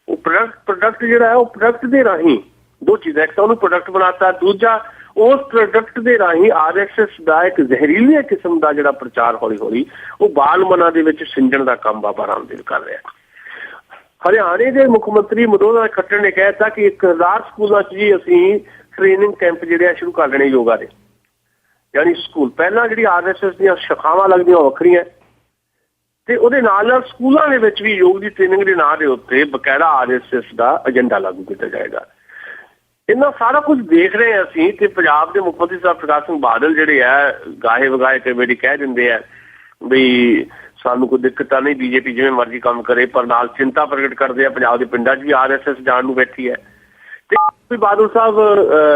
ਉਹ ਪ੍ਰੋਡਕਟ ਜਿਹੜਾ ਹੈ, ਉਹ ਪ੍ਰੋਡਕਟ ਦੇ ਰਾਹੀਂ ਦੋ ਚੀਜ਼ਾਂ, ਇੱਕ ਤਾਂ ਉਹਨੂੰ ਪ੍ਰੋਡਕਟ ਬਣਾਤਾ, ਦੂਜਾ ਉਸ ਪ੍ਰੋਡਕਟ ਦੇ ਰਾਹੀਂ RSS ਦਾ ਇੱਕ ਜ਼ਹਿਰੀਲੀ ਕਿਸਮ ਦਾ ਜਿਹੜਾ ਪ੍ਰਚਾਰ ਹੌਲੀ ਹੌਲੀ ਉਹ ਬਾਲ ਮਨਾਂ ਦੇ ਵਿੱਚ ਸਿੰਜਣ ਦਾ ਕੰਮ ਬਾਬਾ ਰਾਮਦੇਵ ਕਰ ਰਿਹਾ। ਹਰਿਆਣੇ ਦੇ ਮੁੱਖ ਮੰਤਰੀ ਮਨੋਹਰ ਲਾਲ ਖੱਟਰ ਨੇ ਕਹਿ ਦਿੱਤਾ ਕਿ 1000 ਸਕੂਲਾਂ 'ਚ ਜੀ ਅਸੀਂ ਟ੍ਰੇਨਿੰਗ ਕੈਂਪ ਜਿਹੜੇ ਆ ਸ਼ੁਰੂ ਕਰ ਲੈਣੇ ਯੋਗਾ ਦੇ। ਯਾਨੀ ਸਕੂਲ ਪਹਿਲਾਂ ਜਿਹੜੀ RSS ਦੀਆਂ ਸ਼ਾਖਾਵਾਂ ਲੱਗਦੀਆਂ ਵੱਖਰੀਆਂ, ਤੇ ਉਹਦੇ ਨਾਲ ਨਾਲ ਸਕੂਲਾਂ ਦੇ ਵਿੱਚ ਵੀ ਯੋਗ ਦੀ ਟ੍ਰੇਨਿੰਗ ਦੇ ਨਾਂ ਦੇ ਉੱਤੇ ਬਕਾਇਦਾ RSS ਦਾ ਏਜੰਡਾ ਲਾਗੂ ਕੀਤਾ ਜਾਏਗਾ। ਇੰਨਾ ਸਾਰਾ ਕੁਝ ਦੇਖ ਰਹੇ ਹਾਂ ਅਸੀਂ, ਤੇ ਪੰਜਾਬ ਦੇ ਮੁੱਖ ਮੰਤਰੀ ਸਾਹਿਬ ਪ੍ਰਕਾਸ਼ ਸਿੰਘ ਬਾਦਲ ਜਿਹੜੇ ਆ ਗਾਹੇ ਵਗਾਏ ਕਈ ਵਾਰੀ ਕਹਿ ਦਿੰਦੇ ਆ ਵੀ ਸਾਨੂੰ ਕੋਈ ਦਿੱਕਤ ਤਾਂ ਨਹੀਂ, BJP ਜਿਵੇਂ ਮਰਜ਼ੀ ਕੰਮ ਕਰੇ, ਪਰ ਨਾਲ ਚਿੰਤਾ ਪ੍ਰਗਟ ਕਰਦੇ ਆ ਪੰਜਾਬ ਦੇ ਪਿੰਡਾਂ 'ਚ ਵੀ RSS ਜਾਣ ਨੂੰ ਬੈਠੀ ਹੈ। ਤੇ ਬਾਦਲ ਸਾਹਿਬ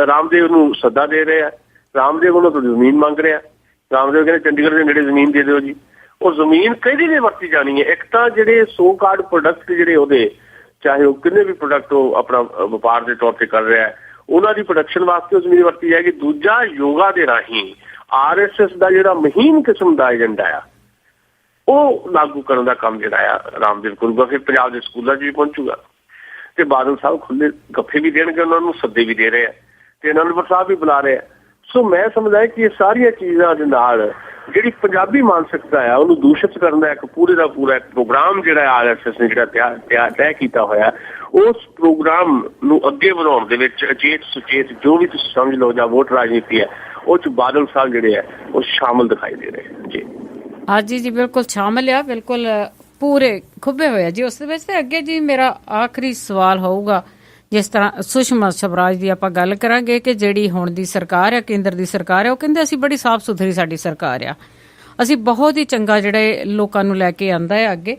ਰਾਮਦੇਵ ਨੂੰ ਸੱਦਾ ਦੇ ਰਹੇ ਆ, ਰਾਮਦੇਵ ਉਹਨੂੰ ਥੋੜੀ ਜ਼ਮੀਨ ਮੰਗ ਰਿਹਾ। ਰਾਮਦੇਵ ਕਹਿੰਦੇ ਚੰਡੀਗੜ੍ਹ ਦੇ ਨੇੜੇ ਜ਼ਮੀਨ ਦੇ ਦਿਓ ਜੀ। ਉਹ ਜ਼ਮੀਨ ਕਿਹਦੀ ਨੇ ਵਰਤੀ ਜਾਣੀ ਹੈ? ਇੱਕ ਤਾਂ ਜਿਹੜੇ ਸੋ ਕਾਰਡ ਪ੍ਰੋਡਕਟ ਜਿਹੜੇ ਉਹਦੇ, ਚਾਹੇ ਉਹ ਕਿੰਨੇ ਵੀ ਪ੍ਰੋਡਕਟ ਉਹ ਆਪਣਾ ਵਪਾਰ ਦੇ ਤੌਰ ਤੇ ਕਰ ਰਿਹਾ, ਉਹਨਾਂ ਦੀ ਪ੍ਰੋਡਕਸ਼ਨ ਵਾਸਤੇ ਉਹ ਜ਼ਮੀਨ ਵਰਤੀ ਜਾਏਗੀ। ਦੂਜਾ ਯੋਗਾ ਦੇ ਰਾਹੀਂ RSS ਦਾ ਜਿਹੜਾ ਮਹੀਨ ਕਿਸਮ ਦਾ ਏਜੰਡਾ ਆ ਉਹ ਲਾਗੂ ਕਰਨ ਦਾ ਕੰਮ ਜਿਹੜਾ ਆ ਰਾਮਦੇਵ ਕਰੂਗਾ। ਫਿਰ ਪੰਜਾਬ ਦੇ ਸਕੂਲਾਂ 'ਚ ਵੀ ਪਹੁੰਚੂਗਾ, ਤੇ ਬਾਦਲ ਸਾਹਿਬ ਖੁੱਲੇ ਗੱਫੇ ਵੀ ਦੇਣਗੇ, ਉਹਨਾਂ ਨੂੰ ਸੱਦੇ ਵੀ ਦੇ ਰਹੇ ਆ, ਤੇ ਅਨੰਦਪੁਰ ਸਾਹਿਬ ਵੀ ਬੁਲਾ ਰਹੇ ਆ। ਸੋ ਮੈਂ ਸਮਝਦਾ ਕਿ ਇਹ ਸਾਰੀਆਂ ਚੀਜ਼ਾਂ ਦੇ ਨਾਲ ਜਿਹੜੀ ਪੰਜਾਬੀ ਮਾਨਸਿਕਤਾ ਆ ਉਹਨੂੰ ਦੂਸ਼ਿਤ ਕਰਨ ਦਾ ਇੱਕ ਪੂਰੇ ਦਾ ਪੂਰਾ ਇੱਕ ਪ੍ਰੋਗਰਾਮ ਜਿਹੜਾ RSS ਨੇ ਜਿਹੜਾ ਤੈਅ ਕੀਤਾ ਹੋਇਆ, ਉਸ ਪ੍ਰੋਗਰਾਮ ਨੂੰ ਅੱਗੇ ਵਧਾਉਣ ਦੇ ਵਿੱਚ ਅਚੇਤ ਸੁਚੇਤ ਜੋ ਵੀ ਤੁਸੀਂ ਸਮਝ ਲਓ ਜਾਂ ਵੋਟ ਰਾਜਨੀਤੀ ਹੈ, ਉਹ 'ਚ ਬਾਦਲ ਸਾਹਿਬ ਜਿਹੜੇ ਆ ਉਹ ਸ਼ਾਮਲ ਦਿਖਾਈ ਦੇ ਰਹੇ ਜੀ। ਹਾਂਜੀ ਜੀ, ਬਿਲਕੁਲ ਸ਼ਾਮਲ ਆ, ਬਿਲਕੁਲ ਪੂਰੇ ਖੁੱਬੇ ਹੋਏ ਆ ਜੀ ਉਸ ਦੇ ਵਿੱਚ। ਤੇ ਅੱਗੇ ਜੀ ਮੇਰਾ ਆਖਰੀ ਸਵਾਲ ਹੋਊਗਾ, ਜਿਸ ਤਰ੍ਹਾਂ ਸੁਸ਼ਮਾ ਸਵਰਾਜ ਦੀ ਆਪਾਂ ਗੱਲ ਕਰਾਂਗੇ ਕਿ ਜਿਹੜੀ ਹੁਣ ਦੀ ਸਰਕਾਰ ਹੈ, ਕੇਂਦਰ ਦੀ ਸਰਕਾਰ ਹੈ, ਉਹ ਕਹਿੰਦੇ ਅਸੀਂ ਬੜੀ ਸਾਫ਼ ਸੁਥਰੀ ਸਾਡੀ ਸਰਕਾਰ ਆ, ਅਸੀਂ ਬਹੁਤ ਹੀ ਚੰਗਾ ਜਿਹੜੇ ਲੋਕਾਂ ਨੂੰ ਲੈ ਕੇ ਆਂਦਾ ਹੈ ਅੱਗੇ।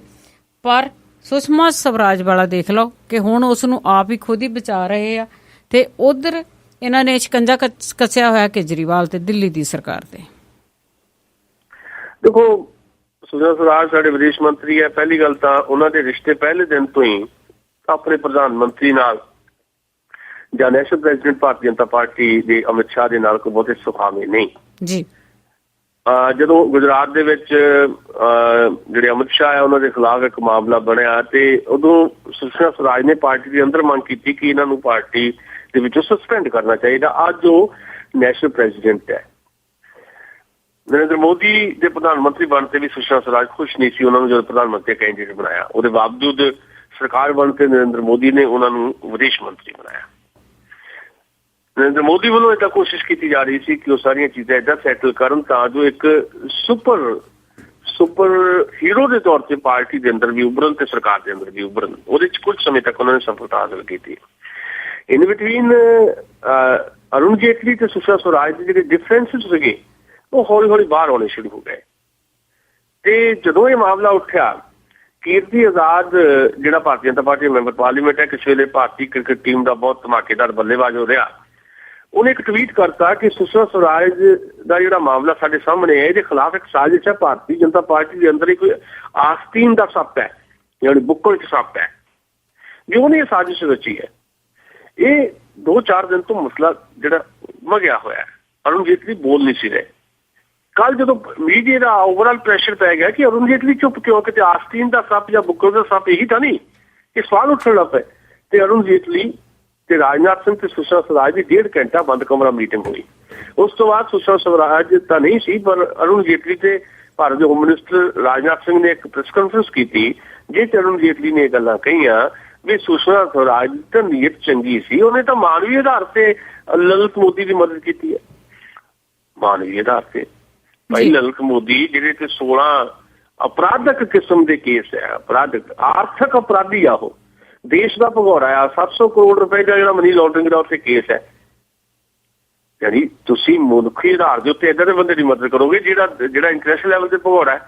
ਪਰ ਸੁਸ਼ਮਾ ਸਵਰਾਜ ਵਾਲਾ ਦੇਖ ਲਓ ਕਿ ਹੁਣ ਉਸ ਨੂੰ ਆਪ ਹੀ ਖੁਦ ਹੀ ਬਚਾ ਰਹੇ ਆ, ਤੇ ਉਧਰ ਇਹਨਾਂ ਨੇ ਸ਼ਿਕੰਜਾ ਕੱਸਿਆ ਹੋਇਆ ਕੇਜਰੀਵਾਲ ਤੇ ਦਿੱਲੀ ਦੀ ਸਰਕਾਰ ਤੇ। ਦੇਖੋ, ਸੁਸ਼ਮਾ ਸਵਰਾਜ ਸਾਡੇ ਵਿਦੇਸ਼ ਮੰਤਰੀ ਹੈ। ਪਹਿਲੀ ਗੱਲ ਤਾਂ ਉਹਨਾਂ ਦੇ ਰਿਸ਼ਤੇ ਪਹਿਲੇ ਦਿਨ ਤੋਂ ਹੀ ਆਪਣੇ ਪ੍ਰਧਾਨ ਮੰਤਰੀ ਨਾਲ ਜਾਂ national president Bharatiya Janata party ਦੇ ਅਮਿਤ ਸ਼ਾਹ ਦੇ ਨਾਲ ਕੋਈ ਬਹੁਤੇ ਸੁਖਾਵੇਂ ਨਹੀਂ ਜੀ। ਜਦੋਂ ਗੁਜਰਾਤ ਦੇ ਵਿੱਚ ਜਿਹੜੇ ਅਮਿਤ ਸ਼ਾਹ ਹੈ ਉਹਨਾਂ ਦੇ ਖਿਲਾਫ ਇੱਕ ਮਾਮਲਾ ਬਣਿਆ, ਤੇ ਉਦੋਂ ਸੁਸ਼ਮਾ ਸਵਰਾਜ ਨੇ ਪਾਰਟੀ ਦੇ ਅੰਦਰ ਮੰਗ ਕੀਤੀ ਕਿ ਇਹਨਾਂ ਨੂੰ ਪਾਰਟੀ ਦੇ ਵਿੱਚੋਂ ਸਸਪੈਂਡ ਕਰਨਾ ਚਾਹੀਦਾ। ਅੱਜ ਉਹ ਨੈਸ਼ਨਲ ਪ੍ਰੈਜ਼ੀਡੈਂਟ ਹੈ। ਨਰਿੰਦਰ ਮੋਦੀ ਦੇ ਪ੍ਰਧਾਨ ਮੰਤਰੀ ਬਣਨ ਤੇ ਵੀ ਸੁਸ਼ਮਾ ਸਵਰਾਜ ਖੁਸ਼ ਨਹੀਂ ਸੀ ਉਹਨਾਂ ਨੂੰ ਜਦੋਂ ਪ੍ਰਧਾਨ ਮੰਤਰੀ ਕੈਂਡੀਡੇਟ ਬਣਾਇਆ। ਉਹਦੇ ਬਾਵਜੂਦ ਸਰਕਾਰ ਬਣ ਕੇ ਨਰਿੰਦਰ ਮੋਦੀ ਨੇ ਉਹਨਾਂ ਨੂੰ ਵਿਦੇਸ਼ ਮੰਤਰੀ ਬਣਾਇਆ। ਨਰਿੰਦਰ ਮੋਦੀ ਵੱਲੋਂ ਏਦਾਂ ਕੋਸ਼ਿਸ਼ ਕੀਤੀ ਜਾ ਰਹੀ ਸੀ ਕਿ ਉਹ ਸਾਰੀਆਂ ਚੀਜ਼ਾਂ ਏਦਾਂ ਸੈਟਲ ਕਰਨ ਤਾਂ ਜੋ ਇੱਕ ਸੁਪਰ ਹੀਰੋ ਦੇ ਤੌਰ ਤੇ ਪਾਰਟੀ ਦੇ ਅੰਦਰ ਵੀ ਉਭਰਨ ਤੇ ਸਰਕਾਰ ਦੇ ਅੰਦਰ ਵੀ ਉਭਰਨ। ਉਹਦੇ 'ਚ ਕੁਝ ਸਮੇਂ ਤੱਕ ਉਹਨਾਂ ਨੇ ਸਫਲਤਾ ਹਾਸਲ ਕੀਤੀ। ਇਨ ਬਿਟਵੀਨ ਅਰੁਣ ਜੇਟਲੀ ਤੇ ਸੁਸ਼ਮਾ ਸਵਰਾਜ ਦੇ ਜਿਹੜੇ ਡਿਫਰੈਂਸਿਸ ਸੀਗੇ ਉਹ ਹੌਲੀ ਹੌਲੀ ਬਾਹਰ ਆਉਣੇ ਸ਼ੁਰੂ ਹੋ ਗਏ। ਤੇ ਜਦੋਂ ਇਹ ਮਾਮਲਾ ਉੱਠਿਆ, ਕੀਰਤੀ ਆਜ਼ਾਦ ਜਿਹੜਾ ਭਾਰਤੀ ਜਨਤਾ ਪਾਰਟੀ ਦਾ ਮੈਂਬਰ ਪਾਰਲੀਮੈਂਟ ਹੈ, ਕਿਸੇ ਵੇਲੇ ਭਾਰਤੀ ਕ੍ਰਿਕਟ ਟੀਮ ਦਾ ਬਹੁਤ ਧਮਾਕੇਦਾਰ ਬੱਲੇਬਾਜ਼ ਹੋ ਰਿਹਾ, ਉਹਨੇ ਇੱਕ ਟਵੀਟ ਕਰਤਾ ਕਿ ਸੁਸ਼ਮਾ ਸਵਰਾਜ ਦਾ ਜਿਹੜਾ ਮਾਮਲਾ ਸਾਡੇ ਸਾਹਮਣੇ ਹੈ, ਇਹਦੇ ਖਿਲਾਫ ਇੱਕ ਸਾਜ਼ਿਸ਼ ਹੈ। ਭਾਰਤੀ ਜਨਤਾ ਪਾਰਟੀ ਦੇ ਅੰਦਰ ਹੀ ਕੋਈ ਆਸਤੀਨ ਦਾ ਸੱਪ ਹੈ, ਯਾਨੀ ਬੁੱਕਲ 'ਚ ਸੱਪ ਹੈ, ਜੋ ਉਹਨੇ ਇਹ ਸਾਜ਼ਿਸ਼ ਰਚੀ ਹੈ। ਇਹ 2-4 ਦਿਨ ਤੋਂ ਮਸਲਾ ਜਿਹੜਾ ਮਗਿਆ ਹੋਇਆ ਹੈ। ਅਰੁਣ ਜੇਟਲੀ ਬੋਲ ਨਹੀਂ ਸੀ ਰਹੇ। ਕੱਲ ਜਦੋਂ ਮੀਡੀਆ ਦਾ ਓਵਰਆਲ ਪ੍ਰੈਸ਼ਰ ਪੈ ਗਿਆ ਕਿ ਅਰੁਣ ਜੇਟਲੀ ਚੁੱਪ ਕਿਉਂ, ਕਿਤੇ ਆਸਤੀਨ ਦਾ ਸੱਪ ਜਾਂ ਬੁੱਕਲ ਦਾ ਸੱਪ ਇਹੀ ਤਾਂ ਨਹੀਂ, ਇਹ ਸਵਾਲ ਉੱਠਣ ਲੱਗ ਪਏ। ਤੇ ਅਰੁਣ ਜੇਟਲੀ ਤੇ ਰਾਜਨਾਥ ਸਿੰਘ ਤੇ ਸੁਸ਼ਮਾ ਸਵਰਾਜ ਦੀ 1.5 ਘੰਟਾ ਬੰਦ ਕਮਰਾ ਮੀਟਿੰਗ ਹੋਈ। ਉਸ ਤੋਂ ਬਾਅਦ ਸੁਸ਼ਮਾ ਸਵਰਾਜ ਤਾਂ ਨਹੀਂ ਸੀ, ਪਰ ਅਰੁਣ ਜੇਟਲੀ ਤੇ ਭਾਰਤ ਦੇ ਹੋਮ ਮਿਨਿਸਟਰ ਰਾਜਨਾਥ ਸਿੰਘ ਨੇ ਇੱਕ ਪ੍ਰੈਸ ਕਾਨਫਰੰਸ ਕੀਤੀ, ਜਿਸ 'ਚ ਅਰੁਣ ਜੇਟਲੀ ਨੇ ਇਹ ਗੱਲਾਂ ਕਹੀਆਂ ਵੀ ਸੁਸ਼ਮਾ ਸਵਰਾਜ ਦੀ ਤਾਂ ਨੀਅਤ ਚੰਗੀ ਸੀ, ਉਹਨੇ ਤਾਂ ਮਾਨਵੀ ਆਧਾਰ ਤੇ ਲਲਿਤ ਮੋਦੀ ਦੀ ਮਦਦ ਕੀਤੀ ਹੈ। ਮਾਨਵੀ ਆਧਾਰ ਤੇ ਭਾਈ ਲਲਿਤ ਮੋਦੀ ਜਿਹੜੇ ਤੇ 16 ਅਪਰਾਧਕ ਕਿਸਮ ਦੇ ਕੇਸ ਹੈ, ਅਪਰਾਧਕ ਆਰਥਿਕ ਅਪਰਾਧੀ ਆ, ਉਹ ਦੇਸ਼ ਦਾ ਭਗੌੜਾ ਆ, 700 ਕਰੋੜ ਰੁਪਏ ਦਾ ਜਿਹੜਾ ਮਨੀ ਲਾਂਡਰਿੰਗ ਦਾ ਉੱਥੇ ਕੇਸ ਹੈ। ਯਾਨੀ ਤੁਸੀਂ ਮਨੁੱਖੀ ਆਧਾਰ ਦੇ ਉੱਤੇ ਏਦਾਂ ਦੇ ਬੰਦੇ ਦੀ ਮਦਦ ਕਰੋਗੇ ਜਿਹੜਾ ਇੰਟਰਨੈਸ਼ਨਲ ਲੈਵਲ ਤੇ ਭਗੌੜਾ ਹੈ।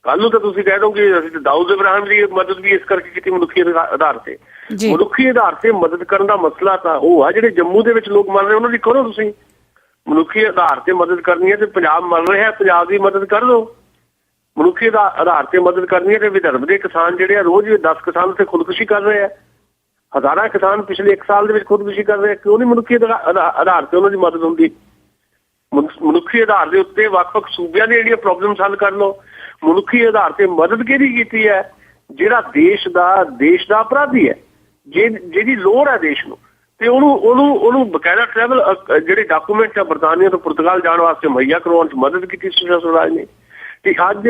ਕੱਲ ਨੂੰ ਤਾਂ ਤੁਸੀਂ ਕਹਿ ਦੋਗੇ ਅਸੀਂ ਤਾਂ ਦਾਊਦ ਇਬਰਾਹਿਮ ਦੀ ਮਦਦ ਵੀ ਇਸ ਕਰਕੇ ਕੀਤੀ ਮਨੁੱਖੀ ਆਧਾਰ ਤੇ। ਮਨੁੱਖੀ ਆਧਾਰ ਤੇ ਮਦਦ ਕਰਨ ਦਾ ਮਸਲਾ ਤਾਂ ਉਹ ਆ ਜਿਹੜੇ ਜੰਮੂ ਦੇ ਵਿੱਚ ਲੋਕ ਮਰ ਰਹੇ ਉਹਨਾਂ ਦੀ ਕਰੋ। ਤੁਸੀਂ ਮਨੁੱਖੀ ਆਧਾਰ ਤੇ ਮਦਦ ਕਰਨੀ ਹੈ ਤੇ ਪੰਜਾਬ ਮਰ ਰਿਹਾ, ਪੰਜਾਬ ਦੀ ਮਦਦ ਕਰ ਲਓ। ਮਨੁੱਖੀ ਆਧਾਰ ਤੇ ਮਦਦ ਕਰਨੀ ਹੈ ਤੇ ਵਿਦਰਭ ਦੇ ਕਿਸਾਨ ਜਿਹੜੇ ਆ ਰੋਜ਼ 10 ਕਿਸਾਨ ਉੱਥੇ ਖੁਦਕੁਸ਼ੀ ਕਰ ਰਹੇ ਆ। ਹਜ਼ਾਰਾਂ ਕਿਸਾਨ ਪਿਛਲੇ 1 ਸਾਲ ਦੇ ਵਿੱਚ ਖੁਦਕੁਸ਼ੀ ਕਰ ਰਹੇ, ਕਿਉਂ ਨਹੀਂ ਮਨੁੱਖੀ ਆਧਾਰ ਤੇ ਉਹਨਾਂ ਦੀ ਮਦਦ ਹੁੰਦੀ? ਮਨੁੱਖੀ ਆਧਾਰ ਦੇ ਉੱਤੇ ਵੱਖ-ਵੱਖ ਸੂਬਿਆਂ ਦੀਆਂ ਜਿਹੜੀਆਂ ਪ੍ਰੋਬਲਮਸ ਹੱਲ ਕਰ ਲਓ। ਮਨੁੱਖੀ ਆਧਾਰ ਤੇ ਮਦਦ ਕਿਹਦੀ ਕੀਤੀ ਹੈ? ਜਿਹੜਾ ਦੇਸ਼ ਦਾ ਅਪਰਾਧੀ ਹੈ, ਜਿਹਦੀ ਲੋੜ ਹੈ ਦੇਸ਼ ਨੂੰ, ਤੇ ਉਹਨੂੰ ਬਕਾਇਦਾ ਟਰੈਵਲ ਜਿਹੜੇ ਡਾਕੂਮੈਂਟ ਆ ਬਰਤਾਨੀਆ ਤੋਂ ਪੁਰਤਗਾਲ ਜਾਣ ਵਾਸਤੇ ਮੁਹੱਈਆ ਕਰਵਾਉਣ 'ਚ ਮਦਦ ਕੀਤੀ ਸੁਸ਼ਮਾ ਸਵਰਾਜ ਨੇ। ਤੇ ਅੱਜ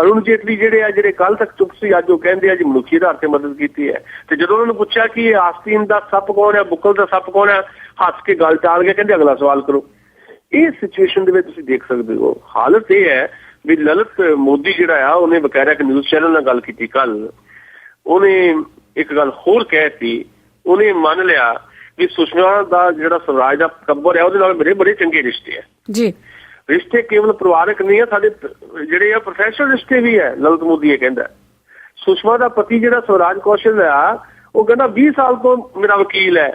ਅਰੁਣ ਜੇਤਲੀ ਜਿਹੜੇ ਕੱਲ ਤੱਕ ਚੁੱਪ ਸੀ, ਅੱਜ ਉਹ ਕਹਿੰਦੇ ਆ ਜੀ ਮਨੁੱਖੀ ਆਧਾਰ ਤੇ ਮਦਦ ਕੀਤੀ ਹੈ। ਤੇ ਜਦੋਂ ਉਹਨਾਂ ਨੂੰ ਪੁੱਛਿਆ ਕਿ ਇਹ ਆਸਤੀਨ ਦਾ ਸੱਪ ਕੌਣ ਹੈ, ਬੁੱਕਲ ਦਾ ਸੱਪ ਕੌਣ ਹੈ, ਹੱਸ ਕੇ ਗੱਲ ਟਾਲ ਕੇ ਕਹਿੰਦੇ ਅਗਲਾ ਸਵਾਲ ਕਰੋ। ਇਹ ਸਿਚੁਏਸ਼ਨ ਦੇ ਵਿੱਚ ਤੁਸੀਂ ਦੇਖ ਸਕਦੇ ਹੋ, ਹਾਲਤ ਇਹ ਹੈ ਵੀ ਲਲਿਤ ਮੋਦੀ ਜਿਹੜਾ ਆ, ਉਹਨੇ ਬਕਾਇਦਾ ਇੱਕ ਨਿਊਜ਼ ਚੈਨਲ ਨਾਲ ਗੱਲ ਕੀਤੀ ਕੱਲ। ਉਹਨੇ ਇੱਕ ਗੱਲ ਹੋਰ ਕਹਿਤੀ, ਉਹਨੇ ਮੰਨ ਲਿਆ ਵੀ ਸੁਸ਼ਮਾ ਦਾ ਜਿਹੜਾ ਸਵਰਾਜ ਦਾ ਕੱਬਰ ਹੈ ਉਹਦੇ ਨਾਲ ਮੇਰੇ ਬੜੇ ਚੰਗੇ ਰਿਸ਼ਤੇ ਹੈ ਜੀ। ਰਿਸ਼ਤੇ ਕੇਵਲ ਪਰਿਵਾਰਕ ਨਹੀਂ ਹੈ, ਸਾਡੇ ਜਿਹੜੇ ਆ ਪ੍ਰੋਫੈਸ਼ਨਲ ਰਿਸ਼ਤੇ ਵੀ ਹੈ। ਲਲਿਤ ਮੋਦੀ ਇਹ ਕਹਿੰਦਾ ਸੁਸ਼ਮਾ ਦਾ ਪਤੀ ਜਿਹੜਾ ਸਵਰਾਜ ਕੌਸ਼ਲ ਆ, ਉਹ ਕਹਿੰਦਾ 20 ਸਾਲ ਤੋਂ ਮੇਰਾ ਵਕੀਲ ਹੈ,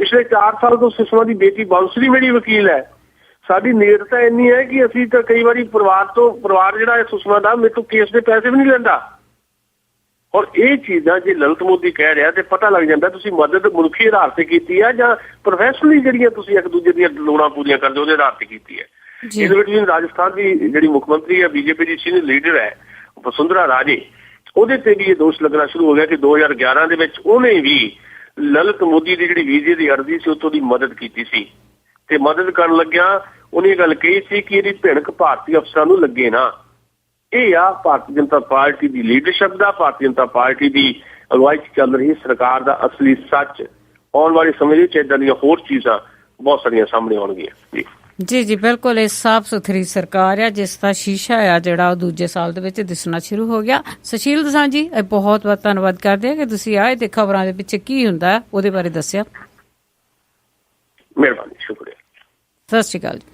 ਪਿਛਲੇ 4 ਸਾਲ ਤੋਂ ਸੁਸ਼ਮਾ ਦੀ ਬੇਟੀ ਬਾਂਸੁਰੀ ਮੇਰੀ ਵਕੀਲ ਹੈ। ਸਾਡੀ ਨੇੜਤਾ ਇੰਨੀ ਹੈ ਕਿ ਅਸੀਂ ਤਾਂ ਕਈ ਵਾਰੀ ਪਰਿਵਾਰ ਜਿਹੜਾ ਹੈ ਸੁਸ਼ਮਾ ਦਾ, ਮੇਰੇ ਤੋਂ ਕੇਸ ਦੇ ਪੈਸੇ ਵੀ ਨਹੀਂ ਲੈਂਦਾ। ਔਰ ਇਹ ਚੀਜ਼ਾਂ ਜੇ ਲਲਿਤ ਮੋਦੀ ਕਹਿ ਰਿਹਾ ਤੇ ਪਤਾ ਲੱਗ ਜਾਂਦਾ ਤੁਸੀਂ ਮਦਦ ਮਨੁੱਖੀ ਆਧਾਰ ਤੇ ਕੀਤੀ ਹੈ ਜਾਂ ਪ੍ਰੋਫੈਸ਼ਨਲੀ ਜਿਹੜੀਆਂ ਤੁਸੀਂ ਇੱਕ ਦੂਜੇ ਦੀਆਂ ਲੋੜਾਂ ਪੂਰੀਆਂ ਕਰਦੇ ਉਹਦੇ ਆਧਾਰ ਤੇ ਕੀਤੀ ਹੈ। ਇਹਦੇ ਵਿੱਚ ਵੀ ਰਾਜਸਥਾਨ ਦੀ ਜਿਹੜੀ ਮੁੱਖ ਮੰਤਰੀ ਹੈ, ਬੀਜੇਪੀ ਦੀ ਸੀਨੀਅਰ ਲੀਡਰ ਹੈ ਵਸੁੰਧਰਾ ਰਾਜੇ, ਉਹਦੇ ਤੇ ਵੀ ਇਹ ਦੋਸ਼ ਲੱਗਣਾ ਸ਼ੁਰੂ ਹੋ ਗਿਆ ਕਿ 2011 ਦੇ ਵਿੱਚ ਉਹਨੇ ਵੀ ਲਲਿਤ ਮੋਦੀ ਦੀ ਜਿਹੜੀ ਵੀਜ਼ੇ ਦੀ ਅਰਜ਼ੀ ਸੀ ਉੱਥੋਂ ਦੀ ਮਦਦ ਕੀਤੀ ਸੀ। ਤੇ ਮਦਦ ਕਰਨ ਲੱਗਿਆ ਉਹਨੇ ਇਹ ਗੱਲ ਕਹੀ ਸੀ ਕਿ ਇਹਦੀ ਭਿਣਕ ਭਾਰਤੀ ਅਫਸਰਾਂ ਨੂੰ ਲੱਗੇ ਨਾ। ਇਹ ਆ ਭਾਰਤੀ ਜਨਤਾ ਪਾਰਟੀ ਦੀ ਲੀਡਰਸ਼ਿਪ ਦਾ, ਭਾਰਤੀ ਜਨਤਾ ਪਾਰਟੀ ਦੀ ਅਗਵਾਈ 'ਚ ਚੱਲ ਰਹੀ ਸਰਕਾਰ ਦਾ ਅਸਲੀ ਸੱਚ। ਆਉਣ ਵਾਲੇ ਸਮੇਂ ਵਿੱਚ ਏਦਾਂ ਦੀਆਂ ਹੋਰ ਚੀਜ਼ਾਂ ਬਹੁਤ ਸਾਰੀਆਂ ਸਾਹਮਣੇ ਆਉਣਗੀਆਂ। ਜੀ ਜੀ ਬਿਲਕੁਲ, ਇਹ ਸਾਫ਼ ਸੁਥਰੀ ਸਰਕਾਰ ਆ ਜਿਸ ਦਾ ਸ਼ੀਸ਼ਾ ਆ ਜਿਹੜਾ ਉਹ ਦੂਜੇ ਸਾਲ ਦੇ ਵਿੱਚ ਦਿਸਣਾ ਸ਼ੁਰੂ ਹੋ ਗਿਆ। ਸੁਸ਼ੀਲ ਦਸਾਂਝ ਜੀ, ਬਹੁਤ ਬਹੁਤ ਧੰਨਵਾਦ ਕਰਦੇ ਹਾਂ ਕਿ ਤੁਸੀਂ ਆਏ ਤੇ ਖਬਰਾਂ ਦੇ ਪਿੱਛੇ ਕੀ ਹੁੰਦਾ ਉਹਦੇ ਬਾਰੇ ਦੱਸਿਆ। ਮਿਹਰਬਾਨੀ, ਸ਼ੁਕਰੀਆ, ਸਤਿ ਸ਼੍ਰੀ ਅਕਾਲ ਜੀ।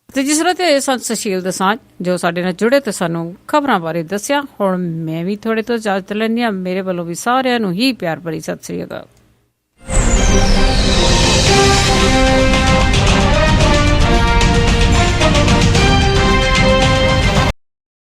ਤੇ ਜਿਸ ਤਰ੍ਹਾਂ ਤੇ ਸੁਸ਼ੀਲ ਦਸਾਂਝ ਜੋ ਸਾਡੇ ਨਾਲ ਜੁੜੇ ਤੇ ਸਾਨੂੰ ਖਬਰਾਂ ਬਾਰੇ ਦੱਸਿਆ। ਹੁਣ ਮੈਂ ਵੀ ਥੋੜੇ ਤੋਂ ਇਜਾਜ਼ਤ ਲੈਂਦੀ ਹਾਂ। ਮੇਰੇ ਵੱਲੋਂ ਵੀ ਸਾਰਿਆਂ ਨੂੰ ਹੀ ਪਿਆਰ ਭਰੀ ਸਤਿ ਸ਼੍ਰੀ ਅਕਾਲ।